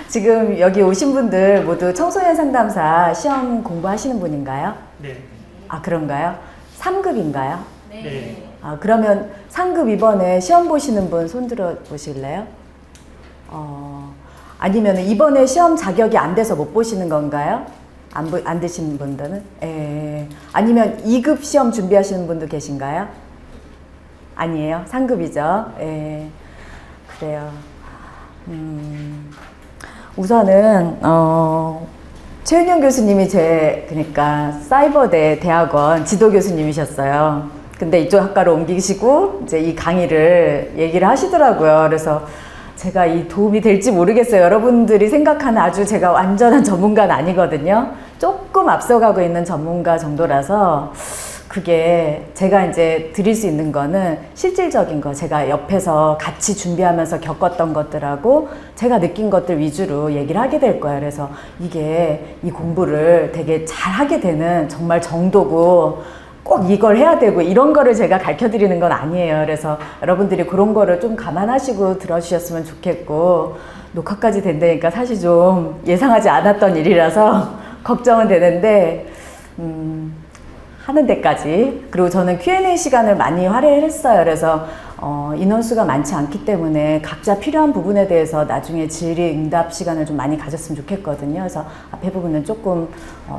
지금 여기 오신 분들 모두 청소년 상담사 시험 공부하시는 분인가요? 네. 아, 그런가요? 3급인가요? 네. 아, 그러면 상급 이번에 시험 보시는 분 손들어 보실래요? 아니면 이번에 시험 자격이 안 돼서 못 보시는 건가요? 안 되시는 분들은? 예. 아니면 2급 시험 준비하시는 분도 계신가요? 아니에요? 상급이죠? 예. 그래요. 우선은, 최은영 교수님이 그러니까 사이버대 대학원 지도 교수님이셨어요. 근데 이쪽 학과로 옮기시고 이제 이 강의를 얘기를 하시더라고요. 그래서 제가 이 도움이 될지 모르겠어요. 여러분들이 생각하는 아주 제가 완전한 전문가는 아니거든요. 조금 앞서가고 있는 전문가 정도라서 그게 제가 이제 드릴 수 있는 거는 실질적인 거, 제가 옆에서 같이 준비하면서 겪었던 것들하고 제가 느낀 것들 위주로 얘기를 하게 될 거예요. 그래서 이게 이 공부를 되게 잘 하게 되는 정말 정도고 꼭 이걸 해야 되고 이런 거를 제가 가르쳐 드리는 건 아니에요. 그래서 여러분들이 그런 거를 좀 감안하시고 들어주셨으면 좋겠고, 녹화까지 된다니까 사실 좀 예상하지 않았던 일이라서 걱정은 되는데 하는 데까지. 그리고 저는 Q&A 시간을 많이 할애를 했어요. 그래서 인원수가 많지 않기 때문에 각자 필요한 부분에 대해서 나중에 질의응답 시간을 좀 많이 가졌으면 좋겠거든요. 그래서 앞에 부분은 조금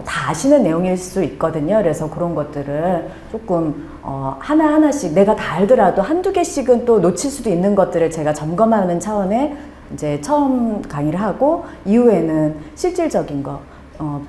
다 아시는 내용일 수 있거든요. 그래서 그런 것들을 조금 하나하나씩 내가 다 알더라도 한두 개씩은 또 놓칠 수도 있는 것들을 제가 점검하는 차원에 이제 처음 강의를 하고, 이후에는 실질적인 거,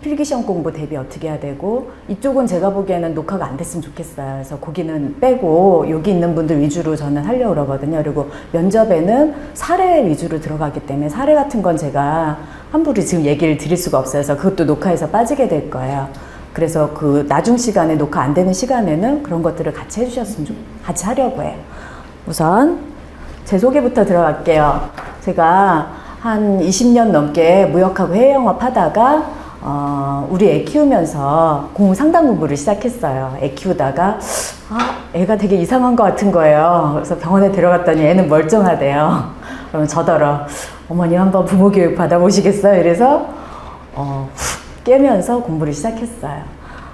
필기시험 공부 대비 어떻게 해야 되고, 이쪽은 제가 보기에는 녹화가 안 됐으면 좋겠어요. 그래서 거기는 빼고 여기 있는 분들 위주로 저는 하려고 그러거든요. 그리고 면접에는 사례 위주로 들어가기 때문에 사례 같은 건 제가 함부로 지금 얘기를 드릴 수가 없어요. 그래서 그것도 녹화에서 빠지게 될 거예요. 그래서 그 나중 시간에 녹화 안 되는 시간에는 그런 것들을 같이 해주셨으면 같이 하려고 해요. 우선 제 소개부터 들어갈게요. 제가 한 20년 넘게 무역하고 해외 영업 하다가 우리 애 키우면서 상담 공부를 시작했어요. 애 키우다가 애가 되게 이상한 것 같은 거예요. 그래서 병원에 데려갔더니 애는 멀쩡하대요. 그러면 저더러 어머님 한번 부모 교육 받아보시겠어요? 이래서 깨면서 공부를 시작했어요.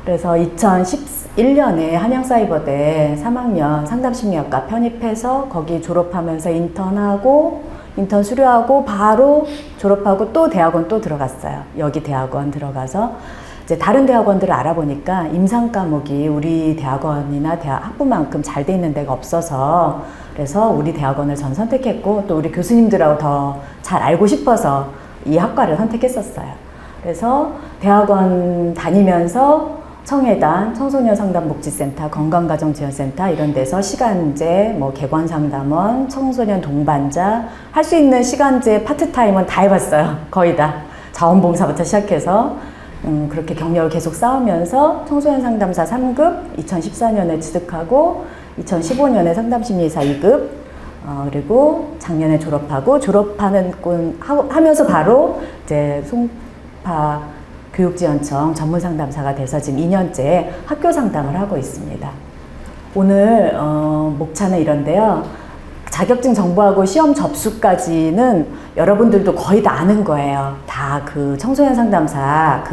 그래서 2011년에 한양사이버대 3학년 상담심리학과 편입해서 거기 졸업하면서 인턴 수료하고 바로 졸업하고 또 대학원 또 들어갔어요. 여기 대학원 들어가서 이제 다른 대학원들을 알아보니까 임상 과목이 우리 대학원이나 대학 학부만큼 잘 돼 있는 데가 없어서, 그래서 우리 대학원을 전 선택했고 또 우리 교수님들하고 더 잘 알고 싶어서 이 학과를 선택했었어요. 그래서 대학원 다니면서 청해단, 청소년상담복지센터, 건강가정지원센터 이런 데서 시간제, 객원상담원, 청소년 동반자 할 수 있는 시간제 파트타임은 다 해봤어요. 거의 다. 자원봉사부터 시작해서 그렇게 경력을 계속 쌓으면서 청소년 상담사 3급 2014년에 취득하고 2015년에 상담심리사 2급 그리고 작년에 졸업하고 하면서 바로 이제 송파 교육지원청 전문상담사가 돼서 지금 2년째 학교 상담을 하고 있습니다. 오늘 목차는 이런데요. 자격증 정보하고 시험 접수까지는 여러분들도 거의 다 아는 거예요. 다 그 청소년 상담사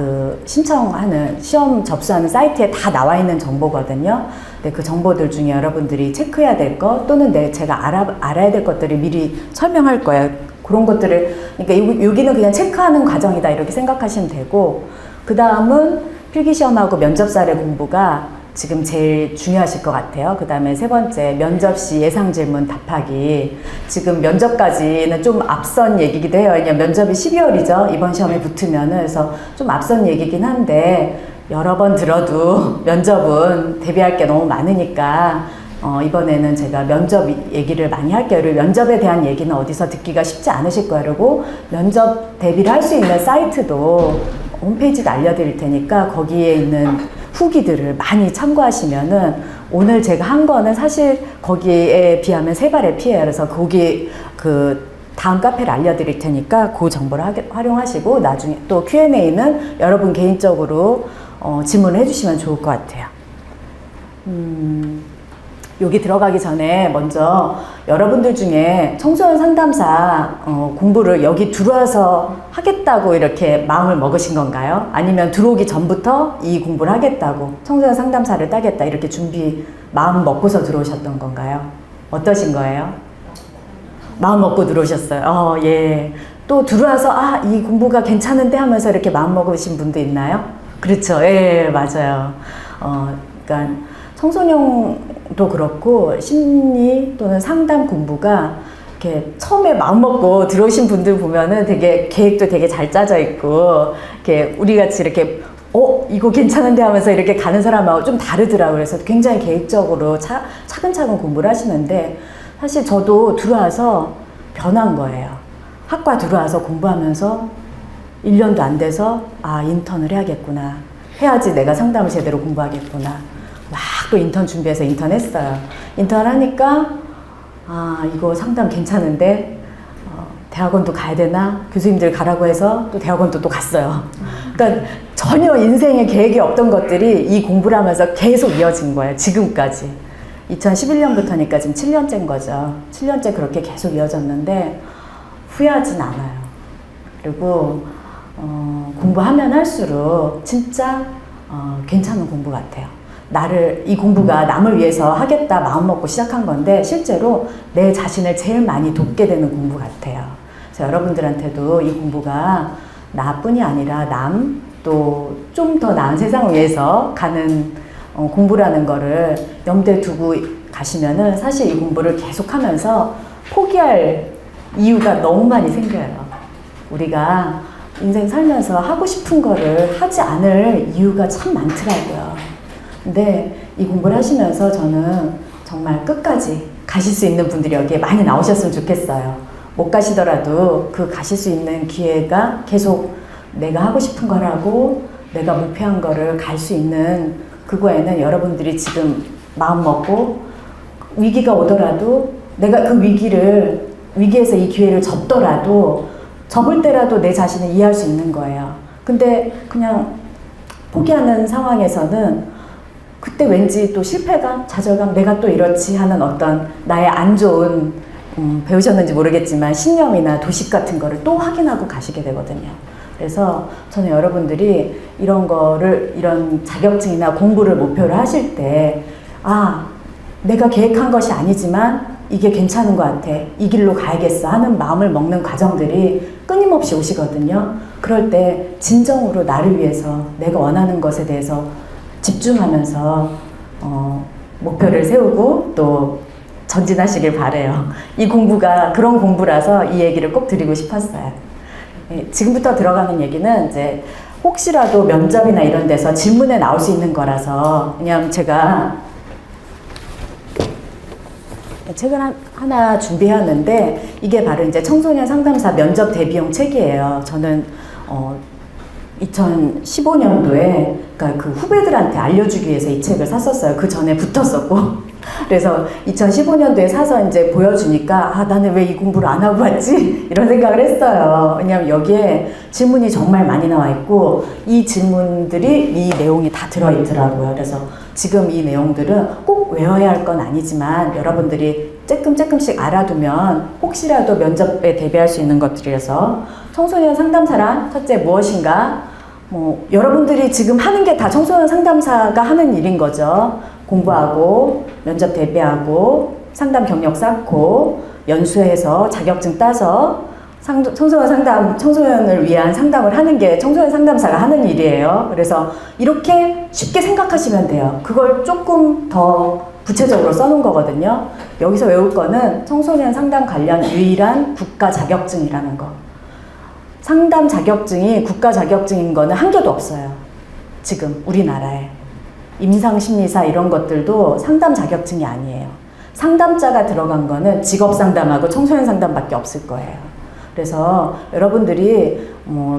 신청하는 시험 접수하는 사이트에 다 나와 있는 정보거든요. 근데 그 정보들 중에 여러분들이 체크해야 될 것 또는 제가 알아야 될 것들을 미리 설명할 거예요. 그런 것들을, 그러니까 여기는 그냥 체크하는 과정이다 이렇게 생각하시면 되고, 그 다음은 필기시험하고 면접 사례 공부가 지금 제일 중요하실 것 같아요. 그 다음에 세 번째, 면접 시 예상 질문 답하기. 지금 면접까지는 좀 앞선 얘기기도 해요. 왜냐면 면접이 12월이죠. 이번 시험에 붙으면은. 그래서 좀 앞선 얘기긴 한데, 여러 번 들어도 면접은 대비할 게 너무 많으니까 이번에는 제가 면접 얘기를 많이 할게요. 그리고 면접에 대한 얘기는 어디서 듣기가 쉽지 않으실 거예요. 그리고 면접 대비를 할 수 있는 사이트도 홈페이지도 알려드릴 테니까 거기에 있는 후기들을 많이 참고하시면은, 오늘 제가 한 거는 사실 거기에 비하면 세 발의 피해요. 그래서 거기 다음 카페를 알려드릴 테니까 그 정보를 활용하시고 나중에 또 Q&A는 여러분 개인적으로 질문을 해주시면 좋을 것 같아요. 여기 들어가기 전에 먼저 여러분들 중에 청소년 상담사 공부를 여기 들어와서 하겠다고 이렇게 마음을 먹으신 건가요? 아니면 들어오기 전부터 이 공부를 하겠다고 청소년 상담사를 따겠다 이렇게 마음 먹고서 들어오셨던 건가요? 어떠신 거예요? 마음 먹고 들어오셨어요. 예. 또 들어와서 이 공부가 괜찮은데 하면서 이렇게 마음 먹으신 분도 있나요? 그렇죠. 예, 맞아요. 그러니까 청소년도 그렇고 심리 또는 상담 공부가 이렇게 처음에 마음 먹고 들어오신 분들 보면은 되게 계획도 되게 잘 짜져 있고 이렇게 우리 같이 이렇게 이거 괜찮은데 하면서 이렇게 가는 사람하고 좀 다르더라고요. 그래서 굉장히 계획적으로 차근차근 공부를 하시는데 사실 저도 들어와서 변한 거예요. 학과 들어와서 공부하면서 1년도 안 돼서 인턴을 해야겠구나. 해야지 내가 상담을 제대로 공부하겠구나. 막 또 인턴 준비해서 인턴 했어요. 인턴 하니까 이거 상담 괜찮은데 대학원도 가야 되나? 교수님들 가라고 해서 또 대학원도 또 갔어요. 그러니까 전혀 인생에 계획이 없던 것들이 이 공부를 하면서 계속 이어진 거예요. 지금까지. 2011년부터니까 지금 7년째인 거죠. 7년째 그렇게 계속 이어졌는데 후회하진 않아요. 그리고 공부하면 할수록 진짜 괜찮은 공부 같아요. 이 공부가 남을 위해서 하겠다 마음먹고 시작한 건데 실제로 내 자신을 제일 많이 돕게 되는 공부 같아요. 그래서 여러분들한테도 이 공부가 나뿐이 아니라 또 좀 더 나은 세상을 위해서 가는 공부라는 거를 염두에 두고 가시면은 사실 이 공부를 계속하면서 포기할 이유가 너무 많이 생겨요. 우리가 인생 살면서 하고 싶은 거를 하지 않을 이유가 참 많더라고요. 근데 이 공부를 하시면서 저는 정말 끝까지 가실 수 있는 분들이 여기에 많이 나오셨으면 좋겠어요. 못 가시더라도 그 가실 수 있는 기회가 계속 내가 하고 싶은 거라고 내가 목표한 거를 갈 수 있는 그거에는 여러분들이 지금 마음 먹고 위기가 오더라도 내가 그 위기에서 이 기회를 접더라도 접을 때라도 내 자신을 이해할 수 있는 거예요. 근데 그냥 포기하는 상황에서는 그때 왠지 또 실패감, 좌절감, 내가 또 이렇지 하는 어떤 나의 안 좋은 배우셨는지 모르겠지만 신념이나 도식 같은 거를 또 확인하고 가시게 되거든요. 그래서 저는 여러분들이 이런 자격증이나 공부를 목표로 하실 때 내가 계획한 것이 아니지만 이게 괜찮은 것 같아. 이 길로 가야겠어 하는 마음을 먹는 과정들이 끊임없이 오시거든요. 그럴 때 진정으로 나를 위해서 내가 원하는 것에 대해서 집중하면서 목표를 세우고 또 전진하시길 바라요. 이 공부가 그런 공부라서 이 얘기를 꼭 드리고 싶었어요. 지금부터 들어가는 얘기는 이제 혹시라도 면접이나 이런 데서 질문에 나올 수 있는 거라서 그냥 제가 책을 하나 준비하는데 이게 바로 이제 청소년 상담사 면접 대비용 책이에요. 저는 2015년도에 그러니까 그 후배들한테 알려주기 위해서 이 책을 샀었어요. 그 전에 붙었었고. 그래서 2015년도에 사서 이제 보여주니까 나는 왜 이 공부를 안 하고 왔지? 이런 생각을 했어요. 왜냐하면 여기에 질문이 정말 많이 나와 있고 이 질문들이 이 내용이 다 들어있더라고요. 그래서 지금 이 내용들은 꼭 외워야 할 건 아니지만 여러분들이 조금씩 알아두면 혹시라도 면접에 대비할 수 있는 것들이라서 청소년 상담사란 첫째 무엇인가? 여러분들이 지금 하는 게 다 청소년 상담사가 하는 일인 거죠. 공부하고 면접 대비하고 상담 경력 쌓고 연수해서 자격증 따서 청소년을 위한 상담을 하는 게 청소년 상담사가 하는 일이에요. 그래서 이렇게 쉽게 생각하시면 돼요. 그걸 조금 더 구체적으로 써놓은 거거든요. 여기서 외울 거는 청소년 상담 관련 유일한 국가 자격증이라는 거. 상담 자격증이 국가 자격증인 거는 한 개도 없어요. 지금 우리나라에. 임상심리사 이런 것들도 상담 자격증이 아니에요. 상담자가 들어간 거는 직업상담하고 청소년 상담밖에 없을 거예요. 그래서 여러분들이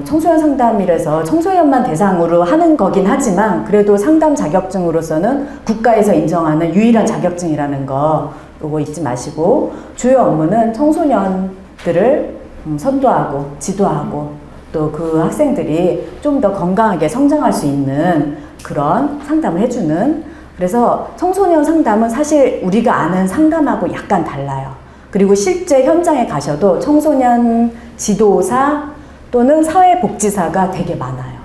청소년 상담이라서 청소년만 대상으로 하는 거긴 하지만 그래도 상담 자격증으로서는 국가에서 인정하는 유일한 자격증이라는 거 요거 잊지 마시고 주요 업무는 청소년들을 선도하고 지도하고 또 그 학생들이 좀 더 건강하게 성장할 수 있는 그런 상담을 해주는 그래서 청소년 상담은 사실 우리가 아는 상담하고 약간 달라요. 그리고 실제 현장에 가셔도 청소년 지도사 또는 사회복지사가 되게 많아요.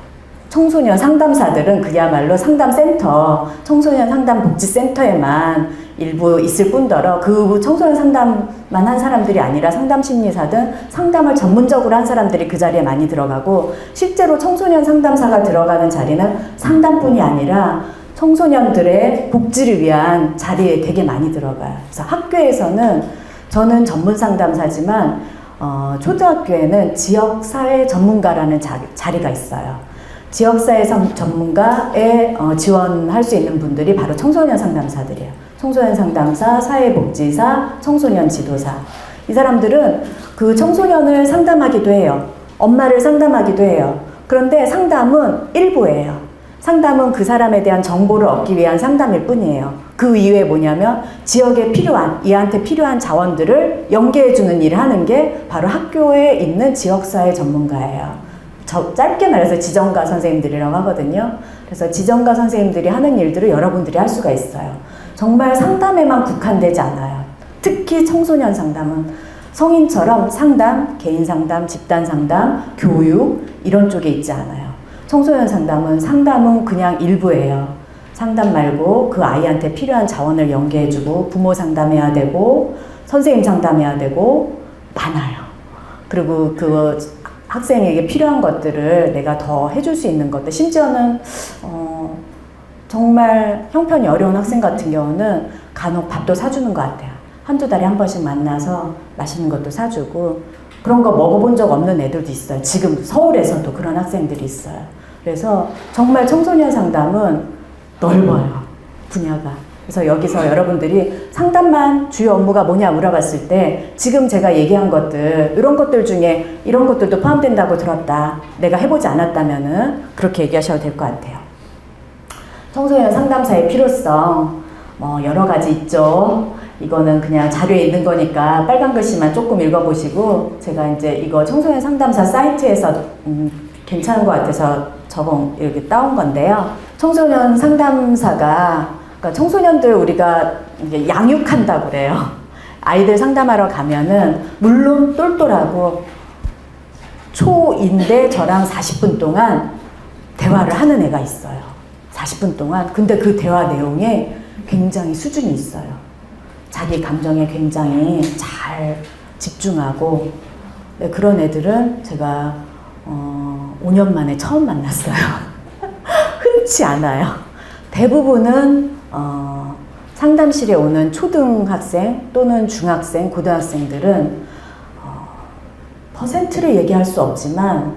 청소년 상담사들은 그야말로 상담센터, 청소년 상담복지센터에만 일부 있을 뿐더러 그 청소년 상담만 한 사람들이 아니라 상담심리사든 상담을 전문적으로 한 사람들이 그 자리에 많이 들어가고, 실제로 청소년 상담사가 들어가는 자리는 상담뿐이 아니라 청소년들의 복지를 위한 자리에 되게 많이 들어가요. 그래서 학교에서는 저는 전문 상담사지만 초등학교에는 지역사회 전문가라는 자리가 있어요. 지역사회 전문가에 지원할 수 있는 분들이 바로 청소년 상담사들이에요. 청소년 상담사, 사회복지사, 청소년 지도사. 이 사람들은 그 청소년을 상담하기도 해요. 엄마를 상담하기도 해요. 그런데 상담은 일부예요. 상담은 그 사람에 대한 정보를 얻기 위한 상담일 뿐이에요. 그 이외에 뭐냐면 지역에 필요한, 이한테 필요한 자원들을 연계해주는 일을 하는 게 바로 학교에 있는 지역사회 전문가예요. 짧게 말해서 지정가 선생님들이라고 하거든요. 그래서 지정가 선생님들이 하는 일들을 여러분들이 할 수가 있어요. 정말 상담에만 국한되지 않아요. 특히 청소년 상담은 성인처럼 상담, 개인 상담, 집단 상담, 교육 이런 쪽에 있지 않아요. 청소년 상담은 그냥 일부예요. 상담 말고 그 아이한테 필요한 자원을 연계해주고 부모 상담해야 되고 선생님 상담해야 되고 많아요. 그리고 그 학생에게 필요한 것들을 내가 더 해줄 수 있는 것들, 심지어는 정말 형편이 어려운 학생 같은 경우는 간혹 밥도 사주는 것 같아요. 한두 달에 한 번씩 만나서 맛있는 것도 사주고, 그런 거 먹어본 적 없는 애들도 있어요. 지금 서울에서도 그런 학생들이 있어요. 그래서 정말 청소년 상담은 넓어요, 분야가. 그래서 여기서 여러분들이 상담만 주요 업무가 뭐냐 물어봤을 때 지금 제가 얘기한 것들, 이런 것들 중에 이런 것들도 포함된다고 들었다, 내가 해보지 않았다면은 그렇게 얘기하셔도 될 것 같아요. 청소년 상담사의 필요성 여러 가지 있죠. 이거는 그냥 자료에 있는 거니까 빨간 글씨만 조금 읽어보시고, 제가 이제 이거 청소년 상담사 사이트에서 괜찮은 것 같아서 이렇게 따온 건데요. 청소년 상담사가, 그러니까 청소년들 우리가 이제 양육한다고 그래요. 아이들 상담하러 가면은 물론 똘똘하고 초인데 저랑 40분 동안 대화를 하는 애가 있어요. 40분 동안. 근데 그 대화 내용에 굉장히 수준이 있어요. 자기 감정에 굉장히 잘 집중하고, 네, 그런 애들은 제가 5년 만에 처음 만났어요. 흔치 않아요. 대부분은 상담실에 오는 초등학생 또는 중학생, 고등학생들은 퍼센트를 얘기할 수 없지만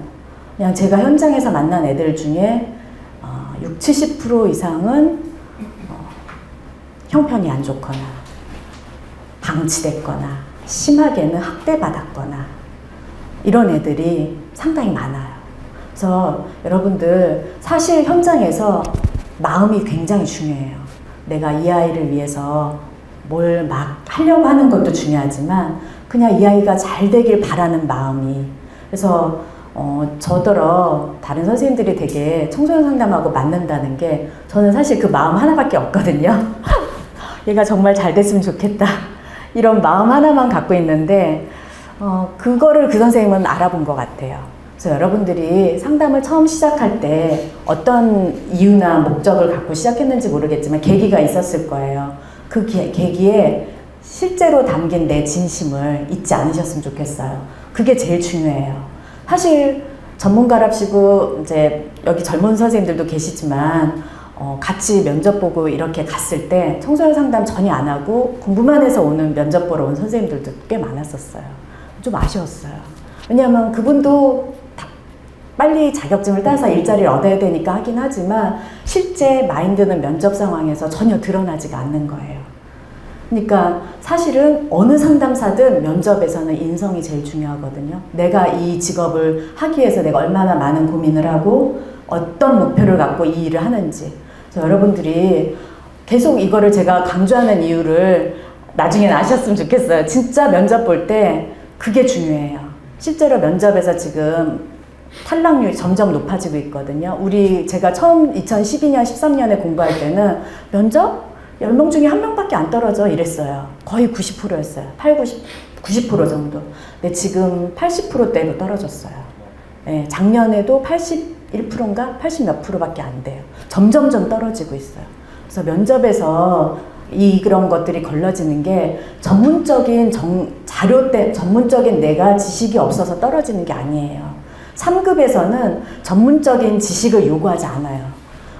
그냥 제가 현장에서 만난 애들 중에 60, 70% 이상은 형편이 안 좋거나 방치됐거나 심하게는 학대받았거나 이런 애들이 상당히 많아요. 그래서 여러분들 사실 현장에서 마음이 굉장히 중요해요. 내가 이 아이를 위해서 뭘 막 하려고 하는 것도 중요하지만 그냥 이 아이가 잘 되길 바라는 마음이. 그래서 저더러 다른 선생님들이 되게 청소년 상담하고 맞는다는 게, 저는 사실 그 마음 하나밖에 없거든요. 얘가 정말 잘 됐으면 좋겠다, 이런 마음 하나만 갖고 있는데 그거를 그 선생님은 알아본 것 같아요. 그래서 여러분들이 상담을 처음 시작할 때 어떤 이유나 목적을 갖고 시작했는지 모르겠지만 계기가 있었을 거예요. 그 계기에 실제로 담긴 내 진심을 잊지 않으셨으면 좋겠어요. 그게 제일 중요해요. 사실 전문가랍시고 이제 여기 젊은 선생님들도 계시지만 같이 면접 보고 이렇게 갔을 때 청소년 상담 전혀 안 하고 공부만 해서 오는 면접 보러 온 선생님들도 꽤 많았었어요. 좀 아쉬웠어요. 왜냐하면 그분도 빨리 자격증을 따서 일자리를 얻어야 되니까 하긴 하지만 실제 마인드는 면접 상황에서 전혀 드러나지가 않는 거예요. 그러니까 사실은 어느 상담사든 면접에서는 인성이 제일 중요하거든요. 내가 이 직업을 하기 위해서 내가 얼마나 많은 고민을 하고 어떤 목표를 갖고 이 일을 하는지. 그래서 여러분들이 계속 이거를 제가 강조하는 이유를 나중에는 아셨으면 좋겠어요. 진짜 면접 볼 때 그게 중요해요. 실제로 면접에서 지금 탈락률이 점점 높아지고 있거든요. 제가 처음 2012년, 13년에 공부할 때는 면접 10명 중에 1명밖에 안 떨어져 이랬어요. 거의 90%였어요. 90% 정도. 근데 지금 80%대로 떨어졌어요. 네, 작년에도 81%인가 80 몇 프로밖에 안 돼요. 점점점 떨어지고 있어요. 그래서 면접에서 그런 것들이 걸러지는 게 전문적인 전문적인 내가 지식이 없어서 떨어지는 게 아니에요. 3급에서는 전문적인 지식을 요구하지 않아요.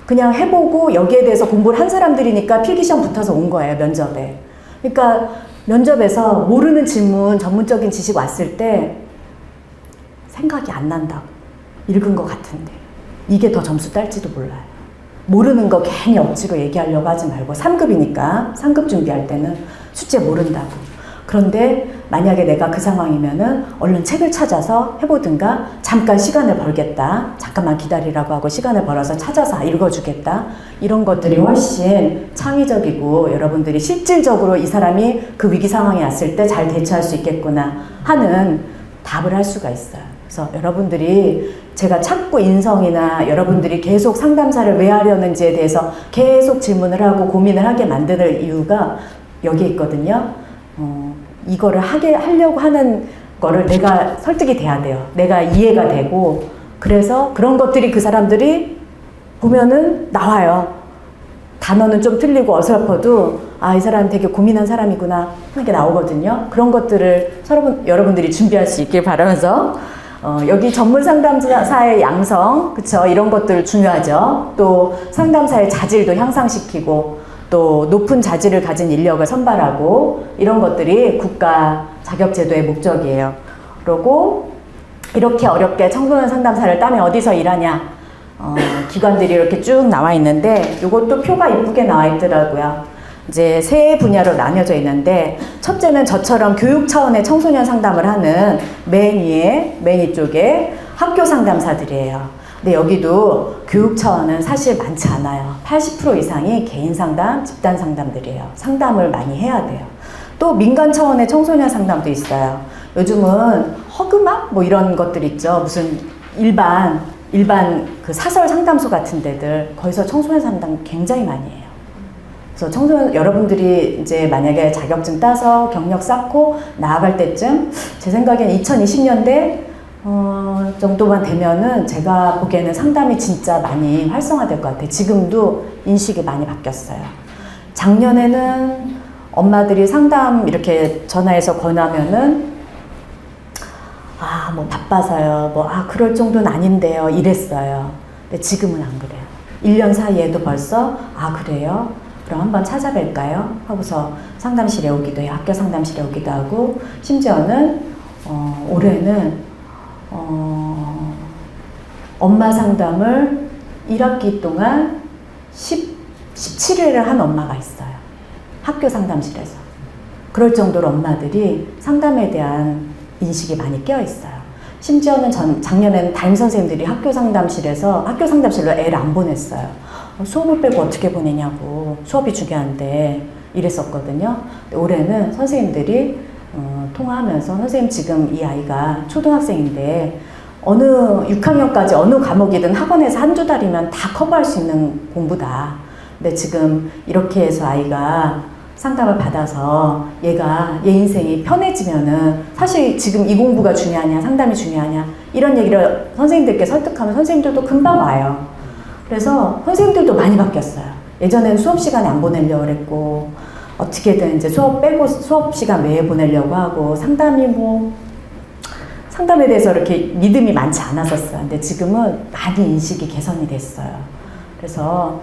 그냥 해보고 여기에 대해서 공부를 한 사람들이니까 필기시험 붙어서 온 거예요, 면접에. 그러니까 면접에서 모르는 질문, 전문적인 지식 왔을 때 생각이 안 난다고. 읽은 것 같은데. 이게 더 점수 딸지도 몰라요. 모르는 거 괜히 억지로 얘기하려고 하지 말고 3급이니까 3급 준비할 때는 숙제 모른다고. 그런데 만약에 내가 그 상황이면은 얼른 책을 찾아서 해보든가 잠깐 시간을 벌겠다. 잠깐만 기다리라고 하고 시간을 벌어서 찾아서 읽어주겠다. 이런 것들이 훨씬 창의적이고 여러분들이 실질적으로 이 사람이 그 위기 상황에 왔을 때 잘 대처할 수 있겠구나 하는 답을 할 수가 있어요. 그래서 여러분들이 제가 자꾸 인성이나 여러분들이 계속 상담사를 왜 하려는지에 대해서 계속 질문을 하고 고민을 하게 만드는 이유가 여기에 있거든요. 이거를 하려고 하는 거를 내가 설득이 돼야 돼요. 내가 이해가 되고, 그래서 그런 것들이 그 사람들이 보면은 나와요. 단어는 좀 틀리고 어설퍼도, 이 사람 되게 고민한 사람이구나 하는 게 나오거든요. 그런 것들을 여러분들이 준비할 수 있길 바라면서, 여기 전문 상담사의 양성, 그쵸? 이런 것들 중요하죠. 또 상담사의 자질도 향상시키고, 또 높은 자질을 가진 인력을 선발하고 이런 것들이 국가 자격제도의 목적이에요. 그리고 이렇게 어렵게 청소년 상담사를 따면 어디서 일하냐? 기관들이 이렇게 쭉 나와 있는데 이것도 표가 이쁘게 나와 있더라고요. 이제 세 분야로 나뉘어져 있는데 첫째는 저처럼 교육 차원의 청소년 상담을 하는 맨 위쪽에 학교 상담사들이에요. 근데 여기도 교육 차원은 사실 많지 않아요. 80% 이상이 개인 상담, 집단 상담들이에요. 상담을 많이 해야 돼요. 또 민간 차원의 청소년 상담도 있어요. 요즘은 허그막 뭐 이런 것들 있죠. 무슨 일반 그 사설 상담소 같은 데들 거기서 청소년 상담 굉장히 많이 해요. 그래서 청소년 여러분들이 이제 만약에 자격증 따서 경력 쌓고 나아갈 때쯤 제 생각엔 2020년대 정도만 되면은 제가 보기에는 상담이 진짜 많이 활성화될 것 같아요. 지금도 인식이 많이 바뀌었어요. 작년에는 엄마들이 상담 이렇게 전화해서 권하면은 뭐 바빠서요. 그럴 정도는 아닌데요. 이랬어요. 근데 지금은 안 그래요. 1년 사이에도 벌써 그래요? 그럼 한번 찾아뵐까요? 하고서 상담실에 오기도 해요. 학교 상담실에 오기도 하고 심지어는 올해는 엄마 상담을 1학기 동안 17회를 한 엄마가 있어요. 학교 상담실에서. 그럴 정도로 엄마들이 상담에 대한 인식이 많이 깨어 있어요. 심지어는 작년에는 담임선생님들이 학교 상담실로 애를 안 보냈어요. 수업을 빼고 어떻게 보내냐고. 수업이 중요한데 이랬었거든요. 올해는 선생님들이 통화하면서 선생님 지금 이 아이가 초등학생인데 어느 6학년까지 어느 과목이든 학원에서 한두 달이면 다 커버할 수 있는 공부다. 근데 지금 이렇게 해서 아이가 상담을 받아서 얘 인생이 편해지면은 사실 지금 이 공부가 중요하냐 상담이 중요하냐 이런 얘기를 선생님들께 설득하면 선생님들도 금방 와요. 그래서 선생님들도 많이 바뀌었어요. 예전에는 수업 시간에 안 보내려고 그랬고 어떻게든 이제 수업 빼고 수업 시간 외에 보내려고 하고 상담에 대해서 이렇게 믿음이 많지 않았었어요. 근데 지금은 많이 인식이 개선이 됐어요. 그래서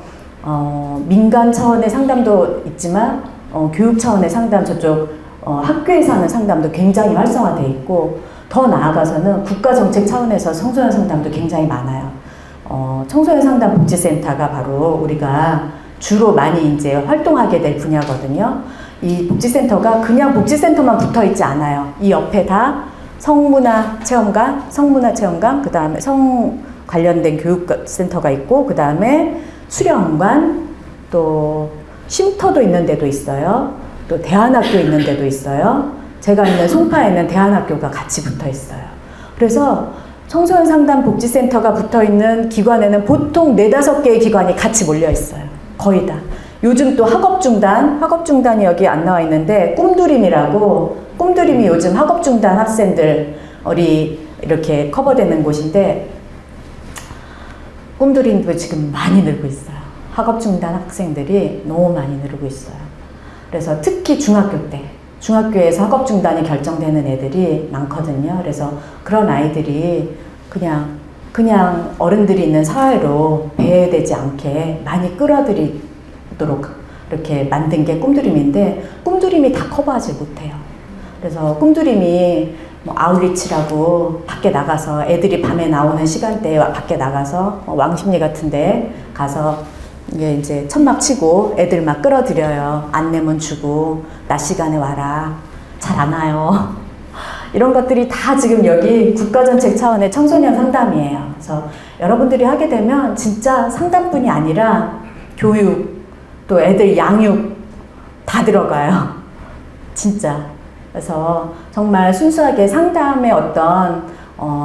민간 차원의 상담도 있지만 교육 차원의 상담 저쪽 학교에서 하는 상담도 굉장히 활성화되어 있고 더 나아가서는 국가정책 차원에서 청소년 상담도 굉장히 많아요. 청소년 상담 복지센터가 바로 우리가 주로 많이 이제 활동하게 될 분야거든요. 이 복지센터가 그냥 복지센터만 붙어 있지 않아요. 이 옆에 다 성문화 체험관, 그 다음에 성 관련된 교육센터가 있고, 그 다음에 수련관, 또 쉼터도 있는 데도 있어요. 또 대안학교 있는 데도 있어요. 제가 있는 송파에는 대안학교가 같이 붙어 있어요. 그래서 청소년 상담 복지센터가 붙어 있는 기관에는 보통 4-5개의 기관이 같이 몰려 있어요. 거의 다. 요즘 또 학업중단이 여기 안 나와 있는데, 꿈드림이 요즘 학업중단 학생들이 이렇게 커버되는 곳인데, 꿈드림도 지금 많이 늘고 있어요. 학업중단 학생들이 너무 많이 늘고 있어요. 그래서 특히 중학교에서 학업중단이 결정되는 애들이 많거든요. 그래서 그런 아이들이 그냥 어른들이 있는 사회로 배회되지 않게 많이 끌어들이도록 이렇게 만든 게 꿈드림인데, 꿈드림이 다 커버하지 못해요. 그래서 꿈드림이 뭐 아웃리치라고 밖에 나가서 애들이 밤에 나오는 시간대에 밖에 나가서 왕십리 같은 데 가서 이제 천막 치고 애들 막 끌어들여요. 안내문 주고 낮 시간에 와라. 잘 안 와요. 이런 것들이 다 지금 여기 국가정책 차원의 청소년 상담이에요. 그래서 여러분들이 하게 되면 진짜 상담뿐이 아니라 교육, 또 애들 양육 다 들어가요. 진짜. 그래서 정말 순수하게 상담의 어떤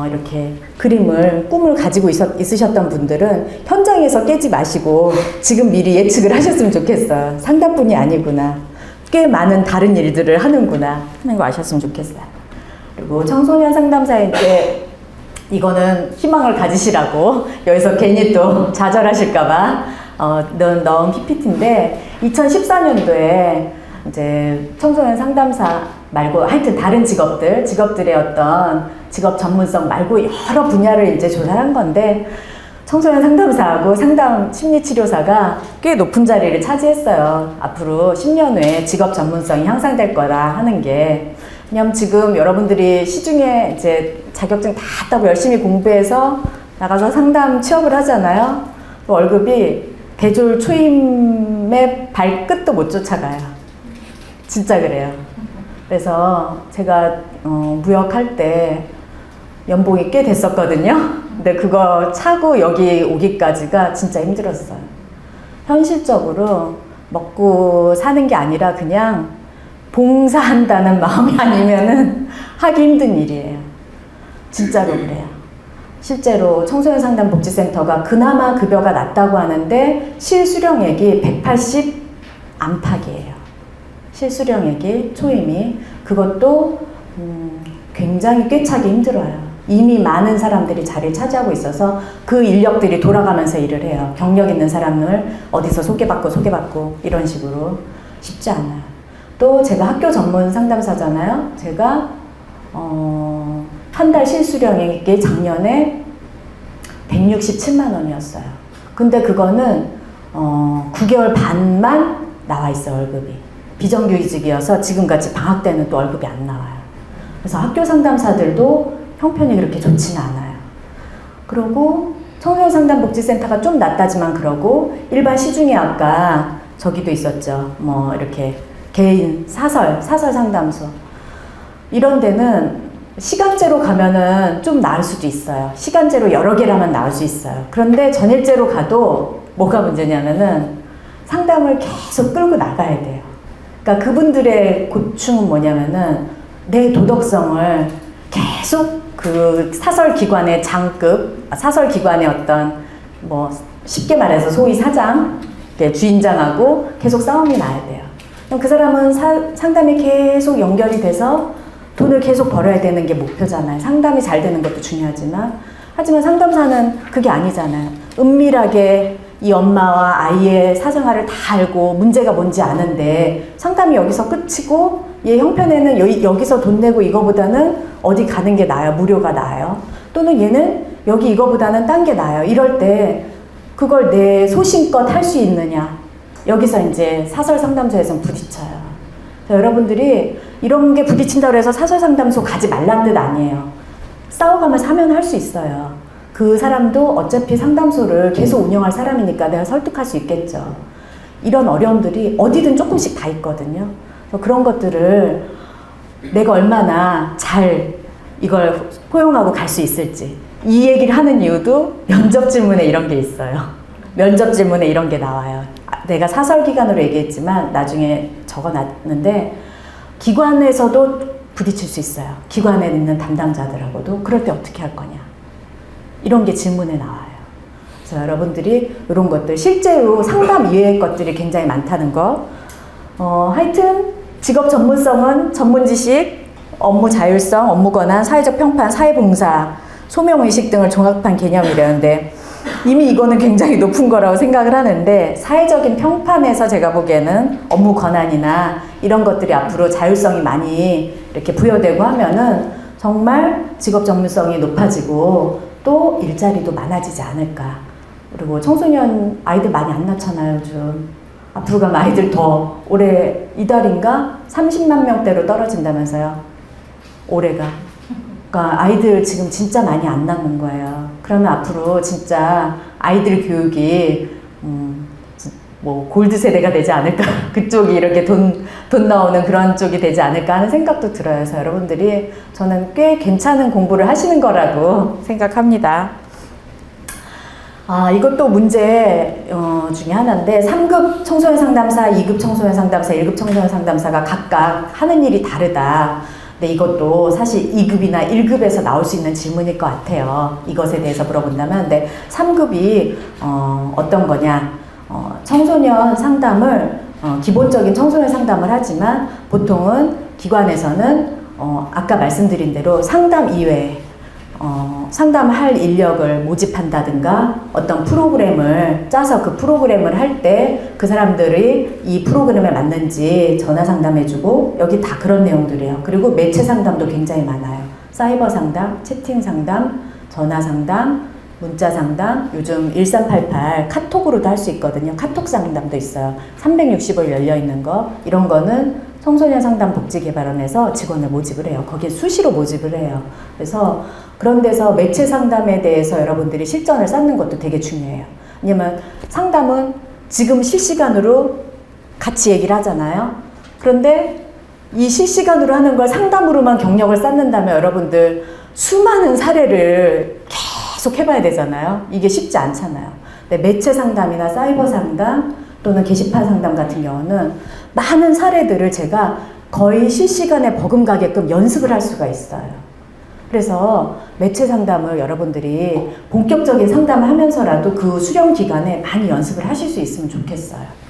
이렇게 꿈을 가지고 있으셨던 분들은 현장에서 깨지 마시고 지금 미리 예측을 하셨으면 좋겠어요. 상담뿐이 아니구나. 꽤 많은 다른 일들을 하는구나 하는 거 아셨으면 좋겠어요. 그리고 청소년 상담사인데 이거는 희망을 가지시라고 여기서 괜히 또 좌절하실까봐 넣은 PPT인데 2014년도에 이제 청소년 상담사 말고 하여튼 다른 직업들의 어떤 직업 전문성 말고 여러 분야를 이제 조사한 건데 청소년 상담사하고 상담 심리치료사가 꽤 높은 자리를 차지했어요. 앞으로 10년 후에 직업 전문성이 향상될 거라 하는 게. 왜냐면 지금 여러분들이 시중에 이제 자격증 다 따고 열심히 공부해서 나가서 상담 취업을 하잖아요. 월급이 대졸 초임의 발끝도 못 쫓아가요. 진짜 그래요. 그래서 제가 무역할 때 연봉이 꽤 됐었거든요. 근데 그거 차고 여기 오기까지가 진짜 힘들었어요. 현실적으로 먹고 사는 게 아니라 그냥 봉사한다는 마음이 아니면은 하기 힘든 일이에요. 진짜로 그래요. 실제로 청소년 상담 복지센터가 그나마 급여가 낮다고 하는데 실수령액이 180 안팎이에요. 실수령액이 초임이 그것도 굉장히 꿰차기 힘들어요. 이미 많은 사람들이 자리를 차지하고 있어서 그 인력들이 돌아가면서 일을 해요. 경력 있는 사람을 어디서 소개받고 이런 식으로 쉽지 않아요. 또 제가 학교 전문 상담사잖아요. 제가 한 달 실수령액이 작년에 167만 원이었어요. 근데 그거는 9개월 반만 나와 있어요, 월급이. 비정규직이어서 지금같이 방학 때는 또 월급이 안 나와요. 그래서 학교 상담사들도 형편이 그렇게 좋지는 않아요. 그리고 청소년 상담 복지센터가 좀 낫다지만 그러고 일반 시중에 아까 저기도 있었죠. 뭐 이렇게 개인 사설 상담소 이런 데는 시간제로 가면은 좀 나을 수도 있어요. 시간제로 여러 개라면 나을 수 있어요. 그런데 전일제로 가도 뭐가 문제냐면은 상담을 계속 끌고 나가야 돼요. 그러니까 그분들의 고충은 뭐냐면은 내 도덕성을 계속 그 사설기관의 사설기관의 어떤 뭐 쉽게 말해서 소위 사장, 주인장하고 계속 싸움이 나야 돼요. 그럼 그 사람은 상담이 계속 연결이 돼서 돈을 계속 벌어야 되는 게 목표잖아요. 상담이 잘 되는 것도 중요하지만 하지만 상담사는 그게 아니잖아요. 은밀하게 이 엄마와 아이의 사생활을 다 알고 문제가 뭔지 아는데 상담이 여기서 끝이고 얘 형편에는 여기서 돈 내고 이거보다는 어디 가는 게 나아요. 무료가 나아요. 또는 얘는 여기 이거보다는 딴 게 나아요. 이럴 때 그걸 내 소신껏 할 수 있느냐. 여기서 이제 사설 상담소에서는 부딪혀요. 여러분들이 이런 게 부딪힌다고 해서 사설 상담소 가지 말란 뜻 아니에요. 싸워가면서 하면 할 수 있어요. 그 사람도 어차피 상담소를 계속 운영할 사람이니까 내가 설득할 수 있겠죠. 이런 어려움들이 어디든 조금씩 다 있거든요. 그래서 그런 것들을 내가 얼마나 잘 이걸 포용하고 갈 수 있을지. 이 얘기를 하는 이유도 면접 질문에 이런 게 있어요. 면접 질문에 이런 게 나와요. 내가 사설기관으로 얘기했지만 나중에 적어놨는데 기관에서도 부딪힐 수 있어요. 기관에 있는 담당자들하고도. 그럴 때 어떻게 할 거냐. 이런 게 질문에 나와요. 그래서 여러분들이 이런 것들, 실제로 상담 이외의 것들이 굉장히 많다는 거. 하여튼 직업 전문성은 전문 지식, 업무 자율성, 업무 권한, 사회적 평판, 사회봉사, 소명의식 등을 종합한 개념이라는데 이미 이거는 굉장히 높은 거라고 생각을 하는데, 사회적인 평판에서 제가 보기에는 업무 권한이나 이런 것들이 앞으로 자율성이 많이 이렇게 부여되고 하면은 정말 직업 전문성이 높아지고 또 일자리도 많아지지 않을까. 그리고 청소년 아이들 많이 안 낳잖아요, 요즘. 앞으로 가면 아이들 더 올해 이달인가 30만 명대로 떨어진다면서요, 올해가. 그러니까 아이들 지금 진짜 많이 안 낳는 거예요. 그러면 앞으로 진짜 아이들 교육이 뭐 골드 세대가 되지 않을까 그쪽이 이렇게 돈 나오는 그런 쪽이 되지 않을까 하는 생각도 들어요. 그래서 여러분들이 저는 꽤 괜찮은 공부를 하시는 거라고 생각합니다. 이것도 문제 중에 하나인데, 3급 청소년 상담사, 2급 청소년 상담사, 1급 청소년 상담사가 각각 하는 일이 다르다. 근데 이것도 사실 2급이나 1급에서 나올 수 있는 질문일 것 같아요. 이것에 대해서 물어본다면. 근데 3급이 어떤 거냐. 청소년 상담을 기본적인 청소년 상담을 하지만 보통은 기관에서는 아까 말씀드린 대로 상담 이외에 상담할 인력을 모집한다든가 어떤 프로그램을 짜서 그 프로그램을 할 때 그 사람들이 이 프로그램에 맞는지 전화 상담해주고, 여기 다 그런 내용들이에요. 그리고 매체 상담도 굉장히 많아요. 사이버 상담, 채팅 상담, 전화 상담, 문자 상담, 요즘 1388 카톡으로도 할 수 있거든요. 카톡 상담도 있어요. 360일 열려 있는 거. 이런 거는 청소년 상담 복지개발원에서 직원을 모집을 해요. 거기에 수시로 모집을 해요. 그래서 그런 데서 매체 상담에 대해서 여러분들이 실전을 쌓는 것도 되게 중요해요. 왜냐면 상담은 지금 실시간으로 같이 얘기를 하잖아요. 그런데 이 실시간으로 하는 걸 상담으로만 경력을 쌓는다면 여러분들 수많은 사례를 계속 해봐야 되잖아요. 이게 쉽지 않잖아요. 근데 매체 상담이나 사이버 상담 또는 게시판 상담 같은 경우는 많은 사례들을 제가 거의 실시간에 버금가게끔 연습을 할 수가 있어요. 그래서 매체 상담을 여러분들이 본격적인 상담을 하면서라도 그 수련 기간에 많이 연습을 하실 수 있으면 좋겠어요.